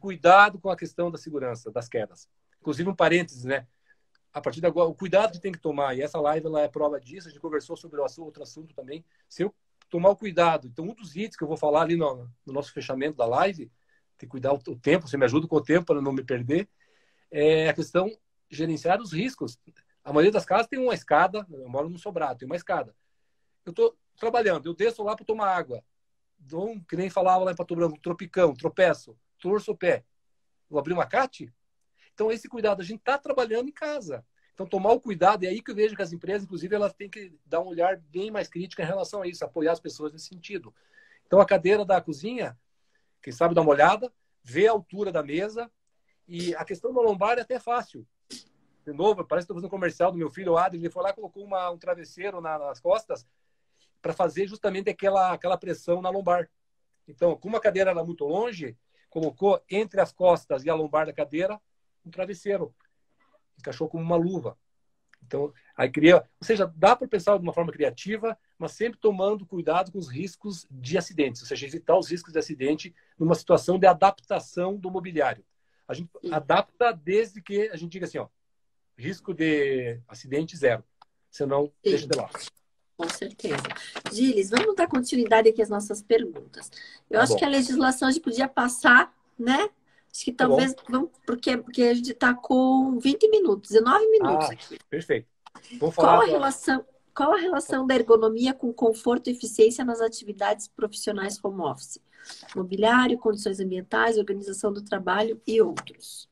S2: cuidado com a questão da segurança, das quedas. Inclusive, um parênteses, né? A partir de agora, o cuidado que tem que tomar, e essa live ela é prova disso, a gente conversou sobre outro assunto também. Se eu tomar o cuidado, então um dos itens que eu vou falar ali no nosso fechamento da live, tem que cuidar o tempo, você me ajuda com o tempo para não me perder, é a questão de gerenciar os riscos. A maioria das casas tem uma escada, eu moro no sobrado, tem uma escada. Eu estou trabalhando, eu desço lá para tomar água, que nem falava lá em Pato Branco, tropicão, tropeço, torço o pé. Vou abrir uma CAT? Então, esse cuidado, a gente está trabalhando em casa. Então, tomar o cuidado, é aí que eu vejo que as empresas, inclusive, elas têm que dar um olhar bem mais crítico em relação a isso, apoiar as pessoas nesse sentido. Então, a cadeira da cozinha, quem sabe dar uma olhada, ver a altura da mesa, e a questão da lombar é até fácil. de novo, parece que estou fazendo um comercial do meu filho, o Adri, ele foi lá e colocou um travesseiro nas costas para fazer justamente aquela pressão na lombar. Então, como a cadeira era muito longe, colocou entre as costas e a lombar da cadeira um travesseiro. Encaixou como uma luva. Então, aí cria... Ou seja, dá para pensar de uma forma criativa, mas sempre tomando cuidado com os riscos de acidentes. Ou seja, evitar os riscos de acidente numa situação de adaptação do mobiliário. A gente adapta desde que a gente diga assim, ó, risco de acidente zero. Senão, deixa de lado.
S1: Com certeza. Gilles, vamos dar continuidade aqui às nossas perguntas. Eu acho que a legislação a gente podia passar, né? Acho que talvez, porque a gente está com 20 minutos, 19 minutos aqui.
S2: Perfeito. Vamos falar
S1: qual a relação da ergonomia com conforto e eficiência nas atividades profissionais home office? Mobiliário, condições ambientais, organização do trabalho e outros.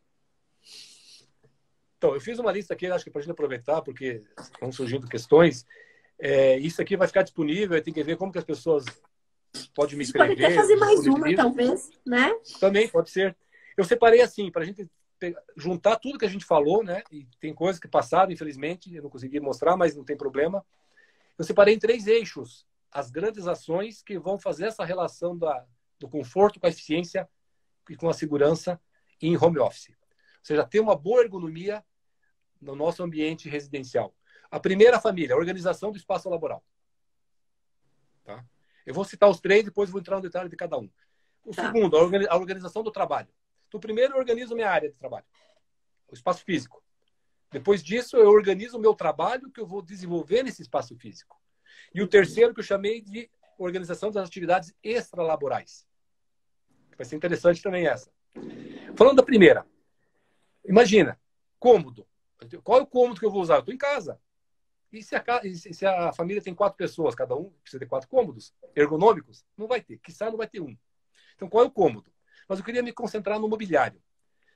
S2: Então, eu fiz uma lista aqui, acho que para a gente aproveitar, porque estão surgindo questões. Isso aqui vai ficar disponível, tem que ver como que as pessoas podem me escrever.
S1: Pode até fazer mais uma, talvez, né?
S2: Também, pode ser. Eu separei assim, para a gente juntar tudo que a gente falou, né? E tem coisas que passaram, infelizmente, eu não consegui mostrar, mas não tem problema. Eu separei em 3 eixos as grandes ações que vão fazer essa relação do conforto com a eficiência e com a segurança em home office. Ou seja, ter uma boa ergonomia no nosso ambiente residencial. A primeira, família, a organização do espaço laboral. Tá? Eu vou citar os 3, depois vou entrar no detalhe de cada um. O segundo, a organização do trabalho. Então, primeiro eu organizo minha área de trabalho, o espaço físico. Depois disso, eu organizo o meu trabalho que eu vou desenvolver nesse espaço físico. E o terceiro, que eu chamei de organização das atividades extralaborais. Vai ser interessante também essa. Falando da primeira, imagina, cômodo. Qual é o cômodo que eu vou usar? Eu estou em casa. E se a família tem 4 pessoas, cada um precisa ter 4 cômodos ergonômicos? Não vai ter. Quiçá não vai ter um. Então, qual é o cômodo? Mas eu queria me concentrar no mobiliário.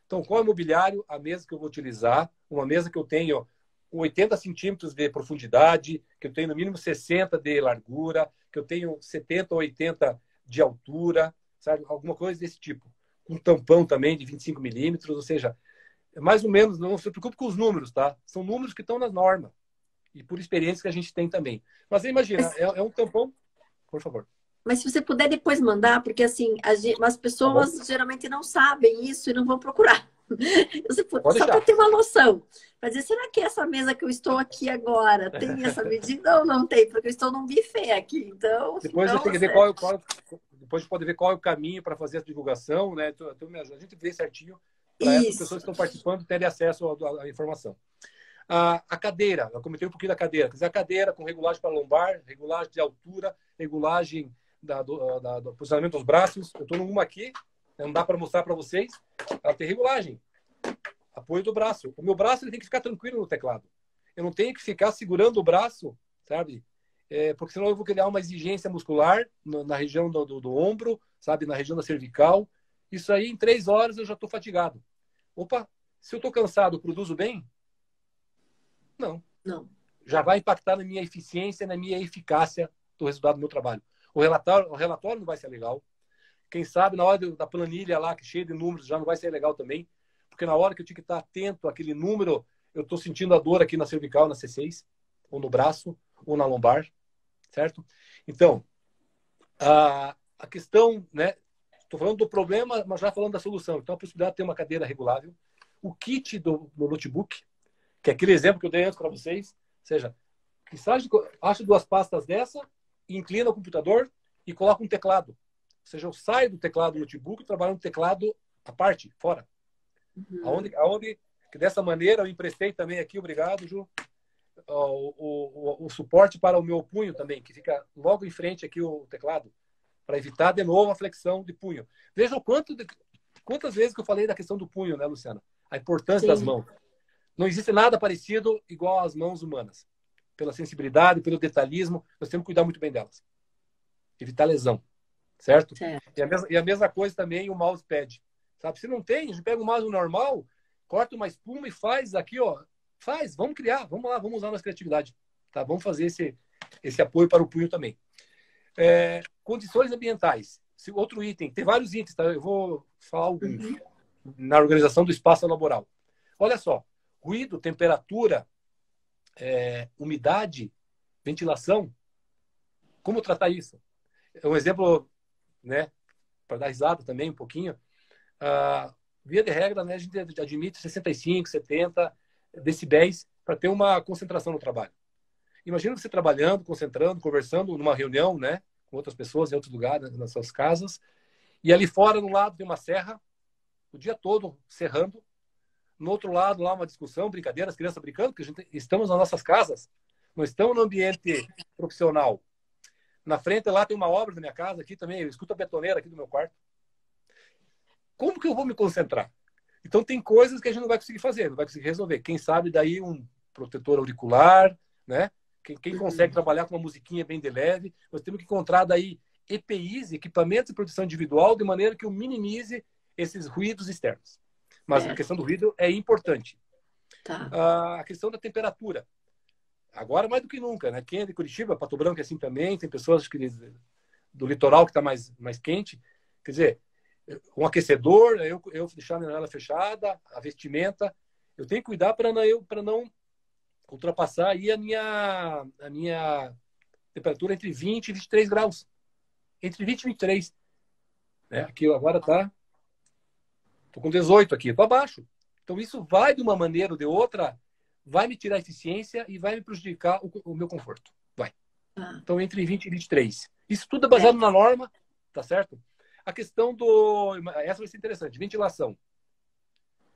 S2: Então, qual é o mobiliário? A mesa que eu vou utilizar. Uma mesa que eu tenho 80 centímetros de profundidade, que eu tenho no mínimo 60 de largura, que eu tenho 70 ou 80 de altura, sabe? Alguma coisa desse tipo. Um tampão também de 25 milímetros, ou seja, mais ou menos, não se preocupe com os números, tá? São números que estão na norma. E por experiência que a gente tem também. Mas imagina, é um tampão... Por favor.
S1: Mas se você puder depois mandar, porque assim, as pessoas geralmente não sabem isso e não vão procurar. Só para ter uma noção. Para dizer, será que essa mesa que eu estou aqui agora tem essa medida ou não tem? Porque eu estou num buffet aqui, então...
S2: Depois eu tenho que ver depois a gente pode ver qual é o caminho para fazer a divulgação, né? A gente vê certinho para essas pessoas que estão participando terem acesso à informação. A cadeira, eu comentei um pouquinho da cadeira. Quer dizer, a cadeira com regulagem para lombar, regulagem de altura, regulagem do posicionamento dos braços. Eu estou numa aqui, não dá para mostrar para vocês. Ela tem regulagem. Apoio do braço. O meu braço ele tem que ficar tranquilo no teclado. Eu não tenho que ficar segurando o braço, sabe? Porque senão eu vou criar uma exigência muscular na região do ombro, sabe? Na região da cervical. Isso aí, em 3 horas, eu já estou fatigado. Opa, se eu estou cansado, produzo bem? Não. Já vai impactar na minha eficiência, na minha eficácia do resultado do meu trabalho. O relatório não vai ser legal. Quem sabe, na hora da planilha lá, que é cheia de números, já não vai ser legal também. Porque na hora que eu tinha que estar atento àquele número, eu estou sentindo a dor aqui na cervical, na C6, ou no braço, ou na lombar, certo? Então, a questão, né? Estou falando do problema, mas já falando da solução. Então, a possibilidade de ter uma cadeira regulável. O kit do notebook, que é aquele exemplo que eu dei antes para vocês. Ou seja, acha 2 pastas dessa, inclina o computador e coloca um teclado. Ou seja, eu saio do teclado do notebook e trabalho no teclado à parte, fora. Aonde que dessa maneira eu emprestei também aqui, obrigado, Ju, o suporte para o meu punho também, que fica logo em frente aqui o teclado, para evitar de novo a flexão de punho. Veja quantas vezes que eu falei da questão do punho, né, Luciana? A importância das mãos. Não existe nada parecido igual às mãos humanas. Pela sensibilidade, pelo detalhismo, nós temos que cuidar muito bem delas. Evitar lesão, certo? E a mesma coisa também o mousepad. Sabe? Se não tem, a gente pega um mouse normal, corta uma espuma e faz aqui, ó. Vamos criar, vamos lá, vamos usar nossa criatividade. Tá? Vamos fazer esse apoio para o punho também. Condições ambientais. Outro item, tem vários itens, tá? Eu vou falar alguns. Na organização do espaço laboral. Olha só, ruído, temperatura, umidade, ventilação. Como tratar isso? Um exemplo, né, para dar risada também um pouquinho. Via de regra, né, a gente admite 65, 70 decibéis para ter uma concentração no trabalho. Imagina você trabalhando, concentrando, conversando numa reunião, né, com outras pessoas em outros lugares, nas suas casas, e ali fora, no lado, tem uma serra, o dia todo serrando. No outro lado, lá, uma discussão, brincadeira, as crianças brincando, porque estamos nas nossas casas, não estamos no ambiente profissional. Na frente, lá, tem uma obra da minha casa, aqui também, eu escuto a betoneira aqui do meu quarto. Como que eu vou me concentrar? Então, tem coisas que a gente não vai conseguir fazer, não vai conseguir resolver. Quem sabe, daí, um protetor auricular, né? Quem consegue trabalhar com uma musiquinha bem de leve, nós temos que encontrar, daí, EPIs, equipamentos de produção individual, de maneira que eu minimize esses ruídos externos. Mas a questão do ruído é importante.
S1: Tá.
S2: A questão da temperatura. Agora, mais do que nunca, né? Quem é de Curitiba, Pato Branco é assim também, tem pessoas do litoral que está mais quente. Quer dizer, um aquecedor, eu deixar a janela fechada, a vestimenta. Eu tenho que cuidar para não ultrapassar aí a minha temperatura entre 20 e 23 graus. Entre 20 e 23. Né? Aqui agora está... Estou com 18 aqui, estou abaixo. Então, isso vai, de uma maneira ou de outra, vai me tirar a eficiência e vai me prejudicar o meu conforto. Vai. Então, entre 20 e 23. Isso tudo é baseado na norma, tá certo? A questão essa vai ser interessante. Ventilação.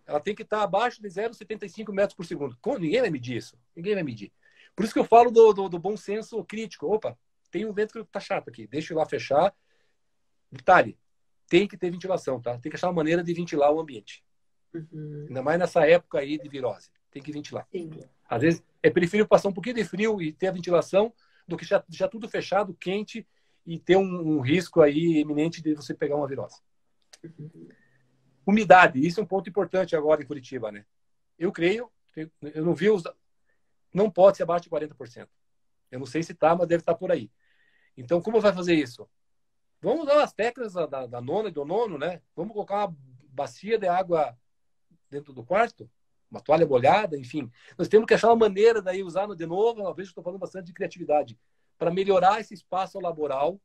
S2: Ela tem que estar abaixo de 0,75 metros por segundo. Ninguém vai medir isso. Ninguém vai medir. Por isso que eu falo do bom senso crítico. Opa, tem um vento que está chato aqui. Deixa eu ir lá fechar. Detalhe. Tem que ter ventilação, tá? Tem que achar uma maneira de ventilar o ambiente. Ainda mais nessa época aí de virose. Tem que ventilar. Sim. Às vezes é preferível passar um pouquinho de frio e ter a ventilação do que já tudo fechado, quente e ter um risco aí iminente de você pegar uma virose. Umidade. Isso é um ponto importante agora em Curitiba, né? Eu creio, eu não vi não pode ser abaixo de 40%. Eu não sei se tá, mas deve estar por aí. Então, como vai fazer isso? Vamos usar as técnicas da nona e do nono, né? Vamos colocar uma bacia de água dentro do quarto, uma toalha molhada, enfim. Nós temos que achar uma maneira daí usar de novo, uma vez que estou falando bastante de criatividade, para melhorar esse espaço laboral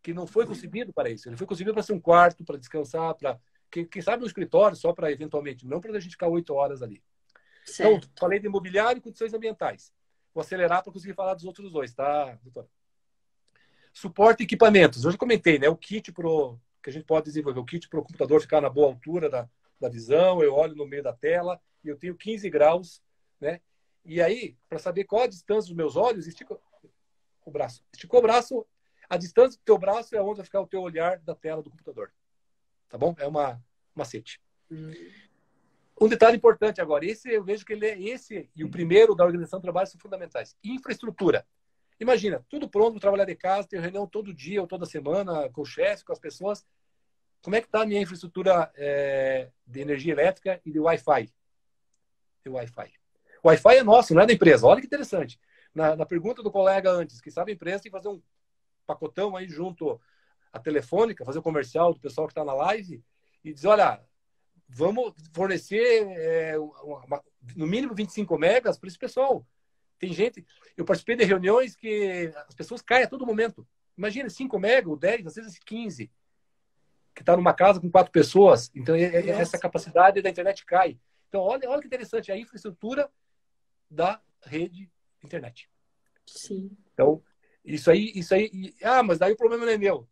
S2: que não foi concebido para isso. Ele foi concebido para ser um quarto, para descansar, para quem sabe um escritório, só para eventualmente, não para a gente ficar 8 horas ali. Certo. Então, falei de imobiliário e condições ambientais. Vou acelerar para conseguir falar dos outros dois, tá, doutora? Suporte e equipamentos. Eu já comentei, né? O kit que a gente pode desenvolver. O kit para o computador ficar na boa altura da visão. Eu olho no meio da tela e eu tenho 15 graus, né? E aí, para saber qual a distância dos meus olhos, estica o braço. Esticou o braço, a distância do teu braço é onde vai ficar o teu olhar da tela do computador. Tá bom? É uma macete. Um detalhe importante agora. Eu vejo que esse e o primeiro da organização de trabalho são fundamentais. Infraestrutura. Imagina, tudo pronto para trabalhar de casa, ter reunião todo dia ou toda semana com o chefe, com as pessoas. Como é que está a minha infraestrutura de energia elétrica e de Wi-Fi? O Wi-Fi é nosso, não é da empresa. Olha que interessante. Na pergunta do colega antes, que sabe a empresa tem que fazer um pacotão aí junto à telefônica, fazer o comercial do pessoal que está na live e dizer, olha, vamos fornecer no mínimo 25 megas para esse pessoal. Tem gente... Eu participei de reuniões que as pessoas caem a todo momento. Imagina, 5 mega ou 10, às vezes 15. Que está numa casa com 4 pessoas. Então, essa capacidade da internet cai. Então, olha que interessante. A infraestrutura da rede internet.
S1: Sim.
S2: Então, isso aí... mas daí o problema não é meu.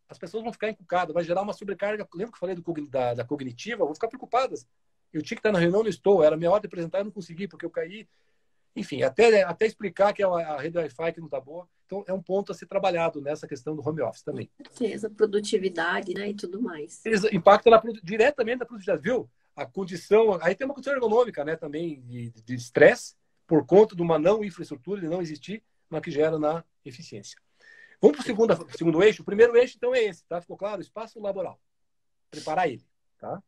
S2: As pessoas vão ficar encucadas. Vai gerar uma sobrecarga. Lembra que eu falei da cognitiva? Vão ficar preocupadas. Eu tinha que estar na reunião, não estou. Era minha hora de apresentar, eu não consegui, porque eu caí. Enfim, até explicar que é a rede Wi-Fi que não está boa. Então, é um ponto a ser trabalhado nessa questão do home office também.
S1: Com certeza, produtividade, né, e tudo mais.
S2: Impacta diretamente na produtividade, viu? A condição... Aí tem uma condição ergonômica, né, também, de estresse, por conta de uma não infraestrutura, de não existir, mas que gera na eficiência. Vamos para o segundo eixo. O primeiro eixo, então, é esse, tá? Ficou claro? Espaço laboral. Preparar ele, tá?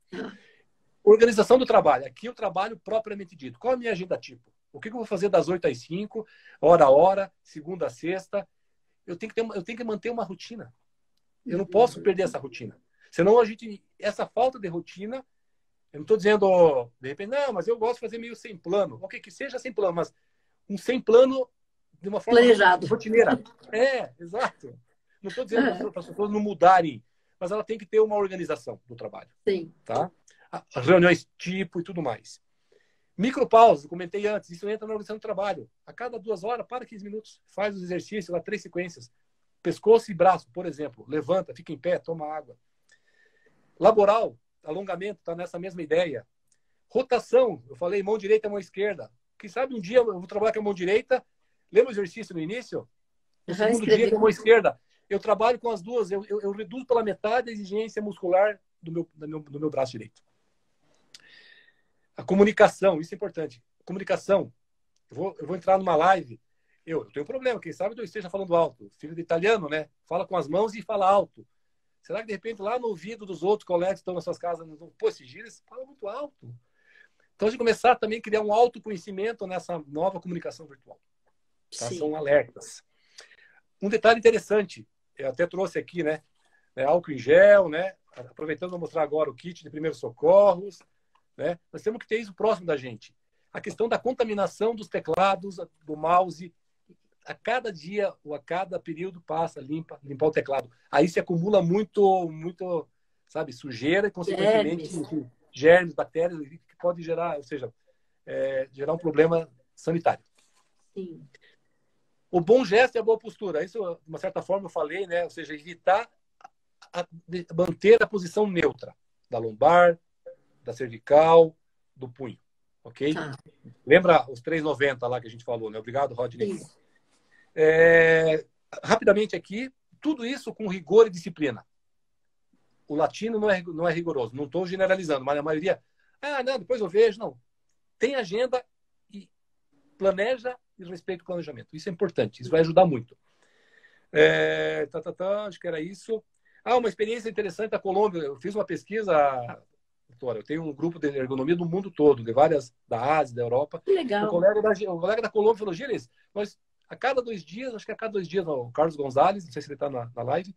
S2: Organização do trabalho. Aqui o trabalho propriamente dito. Qual é a minha agenda tipo? O que eu vou fazer das 8 às 5, hora a hora, segunda a sexta? Eu tenho que manter uma rotina. Eu não posso perder essa rotina. Senão essa falta de rotina Eu não estou dizendo, de repente, não, mas eu gosto de fazer meio sem plano. Ok, que seja sem plano, mas um sem plano de uma forma
S1: Planejado.
S2: rotineira. É, exato. Não estou dizendo para as pessoas não mudarem, mas ela tem que ter uma organização do trabalho.
S1: Sim.
S2: Tá? As reuniões tipo e tudo mais. Micropausas, comentei antes, isso entra na organização do trabalho. A cada 2 horas, para 15 minutos, faz os exercícios, lá 3 sequências. Pescoço e braço, por exemplo. Levanta, fica em pé, toma água. Laboral, alongamento, está nessa mesma ideia. Rotação, eu falei mão direita, mão esquerda. Quem sabe um dia eu vou trabalhar com a mão direita. Lembra o exercício no início? No segundo dia, com a mão esquerda. Eu trabalho com as duas. Eu reduzo pela metade a exigência muscular do meu braço direito. A comunicação, isso é importante. Comunicação. Eu vou entrar numa live. Eu tenho um problema. Quem sabe eu esteja falando alto. Filho de italiano, né? Fala com as mãos e fala alto. Será que, de repente, lá no ouvido dos outros colegas que estão nas suas casas, não vão, pô, esse Gilles fala muito alto. Então, a gente começar também a criar um autoconhecimento nessa nova comunicação virtual. Tá? São alertas. Um detalhe interessante, eu até trouxe aqui, né? Álcool em gel, né? Aproveitando para mostrar agora o kit de primeiros socorros, né? Nós temos que ter isso próximo da gente. A questão da contaminação dos teclados, do mouse, a cada dia ou a cada período passa, limpar o teclado. Aí se acumula muito, sabe, sujeira e, consequentemente, germes, bactérias, que pode gerar, ou seja, gerar um problema sanitário.
S1: Sim.
S2: O bom gesto e a boa postura. Isso, de uma certa forma, eu falei, né? Ou seja, evitar manter a posição neutra da lombar, da cervical, do punho. Ok?
S1: Tá.
S2: Lembra os 3,90 lá que a gente falou, né? Obrigado, Rodney.
S1: Isso.
S2: Rapidamente aqui, tudo isso com rigor e disciplina. O latino não é rigoroso. Não estou generalizando, mas a maioria... não, depois eu vejo. Não. Tem agenda e planeja e respeita o planejamento. Isso é importante. Isso vai ajudar muito. Acho que era isso. Uma experiência interessante da Colômbia. Eu fiz uma pesquisa, doutora. Eu tenho um grupo de ergonomia do mundo todo, de várias, da Ásia, da Europa.
S1: Que legal.
S2: O colega da Colômbia falou, Gilles, nós, a cada 2 dias, acho que a cada 2 dias, o Carlos Gonzalez, não sei se ele está na live,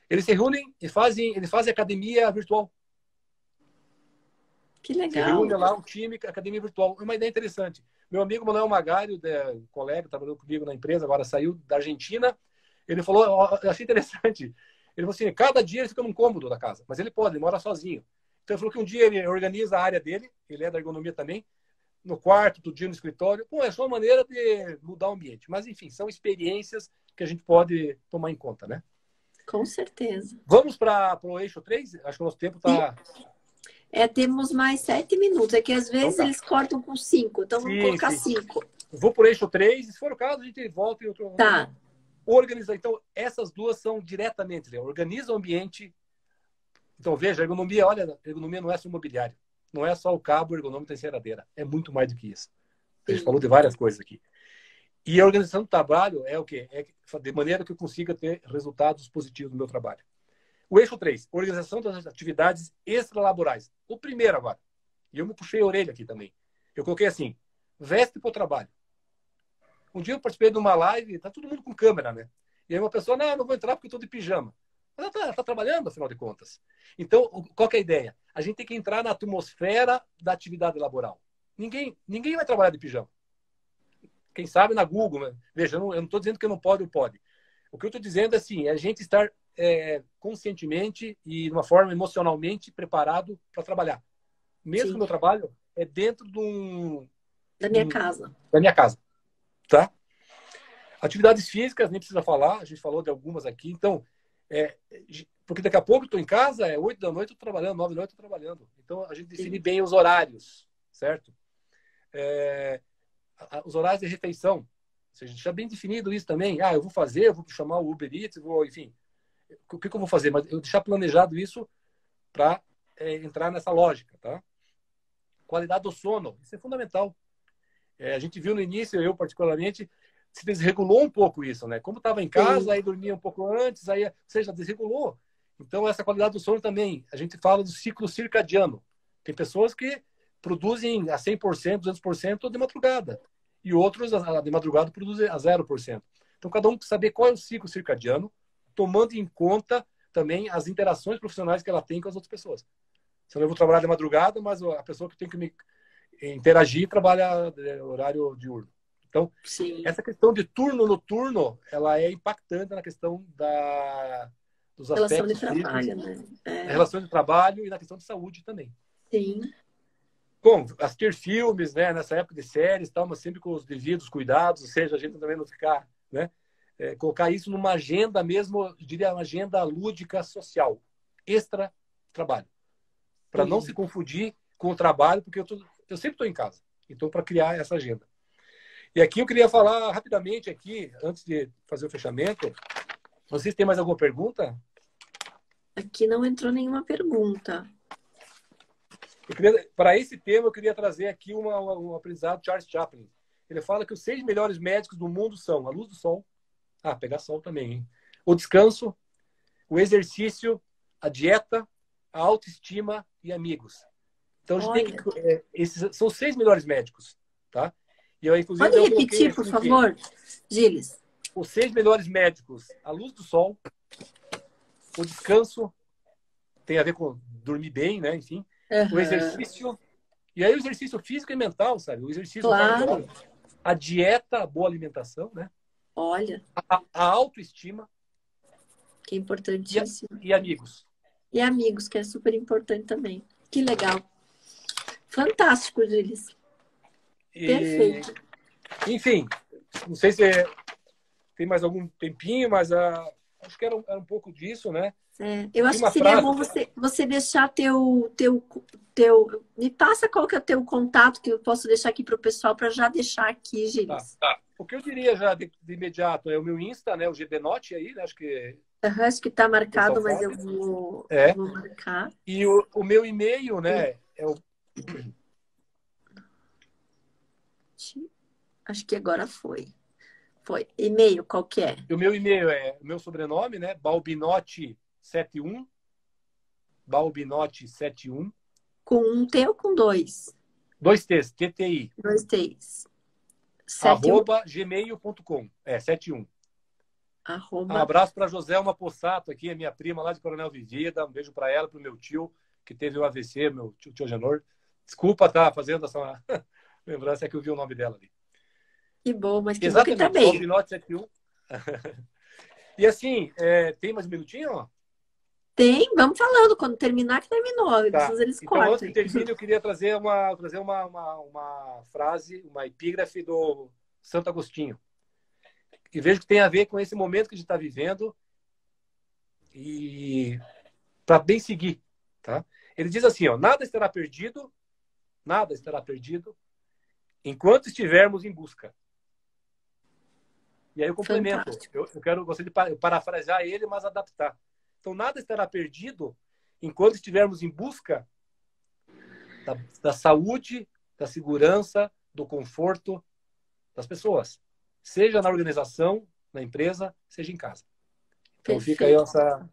S2: eles se reúnem e fazem academia virtual.
S1: Que legal.
S2: Se reúne lá um time, academia virtual. É uma ideia interessante. Meu amigo Manuel Magário, colega, trabalhou comigo na empresa, agora saiu da Argentina. Ele falou, eu achei interessante. Ele falou assim, cada dia ele fica num cômodo da casa, mas ele mora sozinho. Então ele falou que um dia ele organiza a área dele, ele é da ergonomia também, no quarto, outro dia no escritório. Pô, é só uma maneira de mudar o ambiente. Mas, enfim, são experiências que a gente pode tomar em conta, né?
S1: Com certeza.
S2: Vamos para o eixo 3? Acho que o nosso tempo está...
S1: Temos mais 7 minutos. É que às vezes eles cortam com 5. Então vamos colocar 5.
S2: Vou por eixo 3. Se for o caso, a gente volta em outro...
S1: Tá.
S2: Organizar. Então, essas duas são diretamente. Né? Organiza o ambiente. Então, veja, a ergonomia, olha, a ergonomia não é só imobiliário. Não é só o cabo ergonômico da enceradeira. É muito mais do que isso. A gente falou de várias coisas aqui. E a organização do trabalho é o quê? É de maneira que eu consiga ter resultados positivos no meu trabalho. O eixo 3, organização das atividades extralaborais. O primeiro agora. E eu me puxei a orelha aqui também. Eu coloquei assim, veste para o trabalho. Um dia eu participei de uma live, tá todo mundo com câmera, né? E aí uma pessoa, não vou entrar porque eu estou de pijama. Mas ela tá trabalhando, afinal de contas. Então, qual que é a ideia? A gente tem que entrar na atmosfera da atividade laboral. Ninguém vai trabalhar de pijama. Quem sabe na Google, né? Veja, eu não estou dizendo que não pode ou pode. O que eu estou dizendo é assim, é a gente estar conscientemente e de uma forma emocionalmente preparado para trabalhar. Mesmo que o meu trabalho é dentro
S1: da minha casa.
S2: Da minha casa. Tá? Atividades físicas, nem precisa falar, a gente falou de algumas aqui. Então, porque daqui a pouco eu estou em casa, 8 da noite eu estou trabalhando, 9 da noite eu estou trabalhando. Então, a gente define bem os horários, certo? Os horários de refeição. Ou seja, deixar bem definido isso também. Eu vou chamar o Uber Eats, enfim. O que eu vou fazer? Mas eu deixar planejado isso para entrar nessa lógica, tá? Qualidade do sono, isso é fundamental. A gente viu no início, eu particularmente, se desregulou um pouco isso, né? Como estava em casa, aí dormia um pouco antes, aí, ou seja, desregulou. Então, essa qualidade do sono também, a gente fala do ciclo circadiano. Tem pessoas que produzem a 100%, 200% de madrugada. E outros, de madrugada, produzem a 0%. Então, cada um tem que saber qual é o ciclo circadiano, tomando em conta também as interações profissionais que ela tem com as outras pessoas. Senão eu vou trabalhar de madrugada, mas a pessoa que tem que me interagir trabalha horário diurno. Então,
S1: Sim.
S2: essa questão de turno noturno, ela é impactante na questão dos
S1: Relação de
S2: aspectos físicos,
S1: trabalho, né?
S2: na relação de trabalho e na questão de saúde também.
S1: Sim.
S2: Bom, assistir filmes, né, nessa época de séries, tal, mas sempre com os devidos cuidados, ou seja, a gente também não ficar, né, colocar isso numa agenda mesmo, eu diria uma agenda lúdica social, extra trabalho, para não se confundir com o trabalho, porque eu sempre estou em casa, então para criar essa agenda. E aqui eu queria falar rapidamente aqui, antes de fazer o fechamento, vocês têm mais alguma pergunta?
S1: Aqui não entrou nenhuma pergunta.
S2: Para esse tema, eu queria trazer aqui um aprendizado de Charles Chaplin. Ele fala que os 6 melhores médicos do mundo são a luz do sol, pegar sol também, hein? O descanso, o exercício, a dieta, a autoestima e amigos. Então, a gente tem que, esses são os 6 melhores médicos, tá? E eu, inclusive,
S1: pode repetir, por favor, Gilles?
S2: Os 6 melhores médicos, a luz do sol, o descanso, tem a ver com dormir bem, né? Enfim. O exercício, e aí o exercício físico e mental, sabe? O exercício,
S1: claro.
S2: A dieta, a boa alimentação, né?
S1: Olha.
S2: A autoestima.
S1: Que é importantíssimo.
S2: E amigos.
S1: E amigos, que é super importante também. Que legal. Fantástico, Gilles. Perfeito.
S2: Enfim, não sei se tem mais algum tempinho, mas acho que era um pouco disso, né?
S1: Eu acho que seria bom você deixar teu. Me passa qual que é o teu contato, que eu posso deixar aqui para o pessoal, para já deixar aqui, Gilles.
S2: Tá. O que eu diria já de imediato é o meu Insta, né? O GBNote aí, né? Acho que
S1: está marcado, mas eu vou marcar.
S2: E o meu e-mail, né? É o...
S1: Acho que agora foi. Foi. E-mail, qual que é?
S2: O meu e-mail é o meu sobrenome, né? Balbinotti71. Balbinotti71.
S1: Com um T ou com dois?
S2: 2 T's, TTI.
S1: 2 T's.
S2: @gmail.com. 71.
S1: Um
S2: abraço para Joselma Possato aqui, a minha prima lá de Coronel Vivida. Um beijo para ela, para o meu tio, que teve o AVC, meu tio Genor. Desculpa estar fazendo essa lembrança, é que eu vi o nome dela ali.
S1: Que bom, mas que
S2: exatamente,
S1: bom que tá bem.
S2: Balbinotti 71. E assim, tem mais um minutinho?
S1: Tem, vamos falando. Quando terminar, que terminou.
S2: Tá.
S1: Eles
S2: então,
S1: cortam.
S2: antes de terminar, eu queria trazer uma frase, uma epígrafe do Santo Agostinho. E vejo que tem a ver com esse momento que a gente está vivendo e para bem seguir, tá? Ele diz assim, nada estará perdido enquanto estivermos em busca. E aí eu complemento. Eu gostaria de parafrasear ele, mas adaptar. Então, nada estará perdido enquanto estivermos em busca da saúde, da segurança, do conforto das pessoas. Seja na organização, na empresa, seja em casa. Então, fica aí essa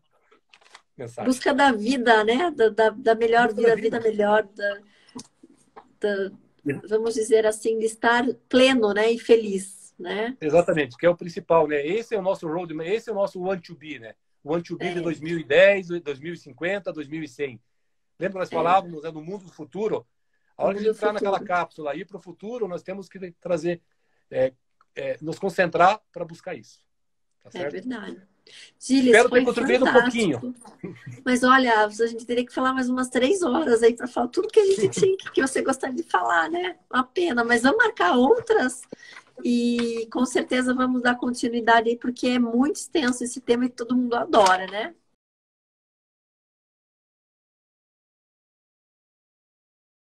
S2: mensagem.
S1: Busca da vida, né? Da melhor vida melhor. Vamos dizer assim, de estar pleno, né? E feliz, né?
S2: Exatamente, que é o principal, né? Esse é o nosso roadmap, esse é o nosso want to be, né? O want to be de 2010, 2050, 2100. Lembra que nós falávamos no mundo do futuro? A hora de entrar naquela cápsula e ir para o futuro, nós temos que trazer, nos concentrar para buscar isso. Tá certo?
S1: É verdade. Gilles,
S2: espero ter contribuído um pouquinho.
S1: Mas olha, a gente teria que falar mais umas 3 horas aí para falar tudo que a gente tinha, que você gostaria de falar, né? Uma pena, mas vamos marcar outras e com certeza vamos dar continuidade aí, porque é muito extenso esse tema e todo mundo adora, né?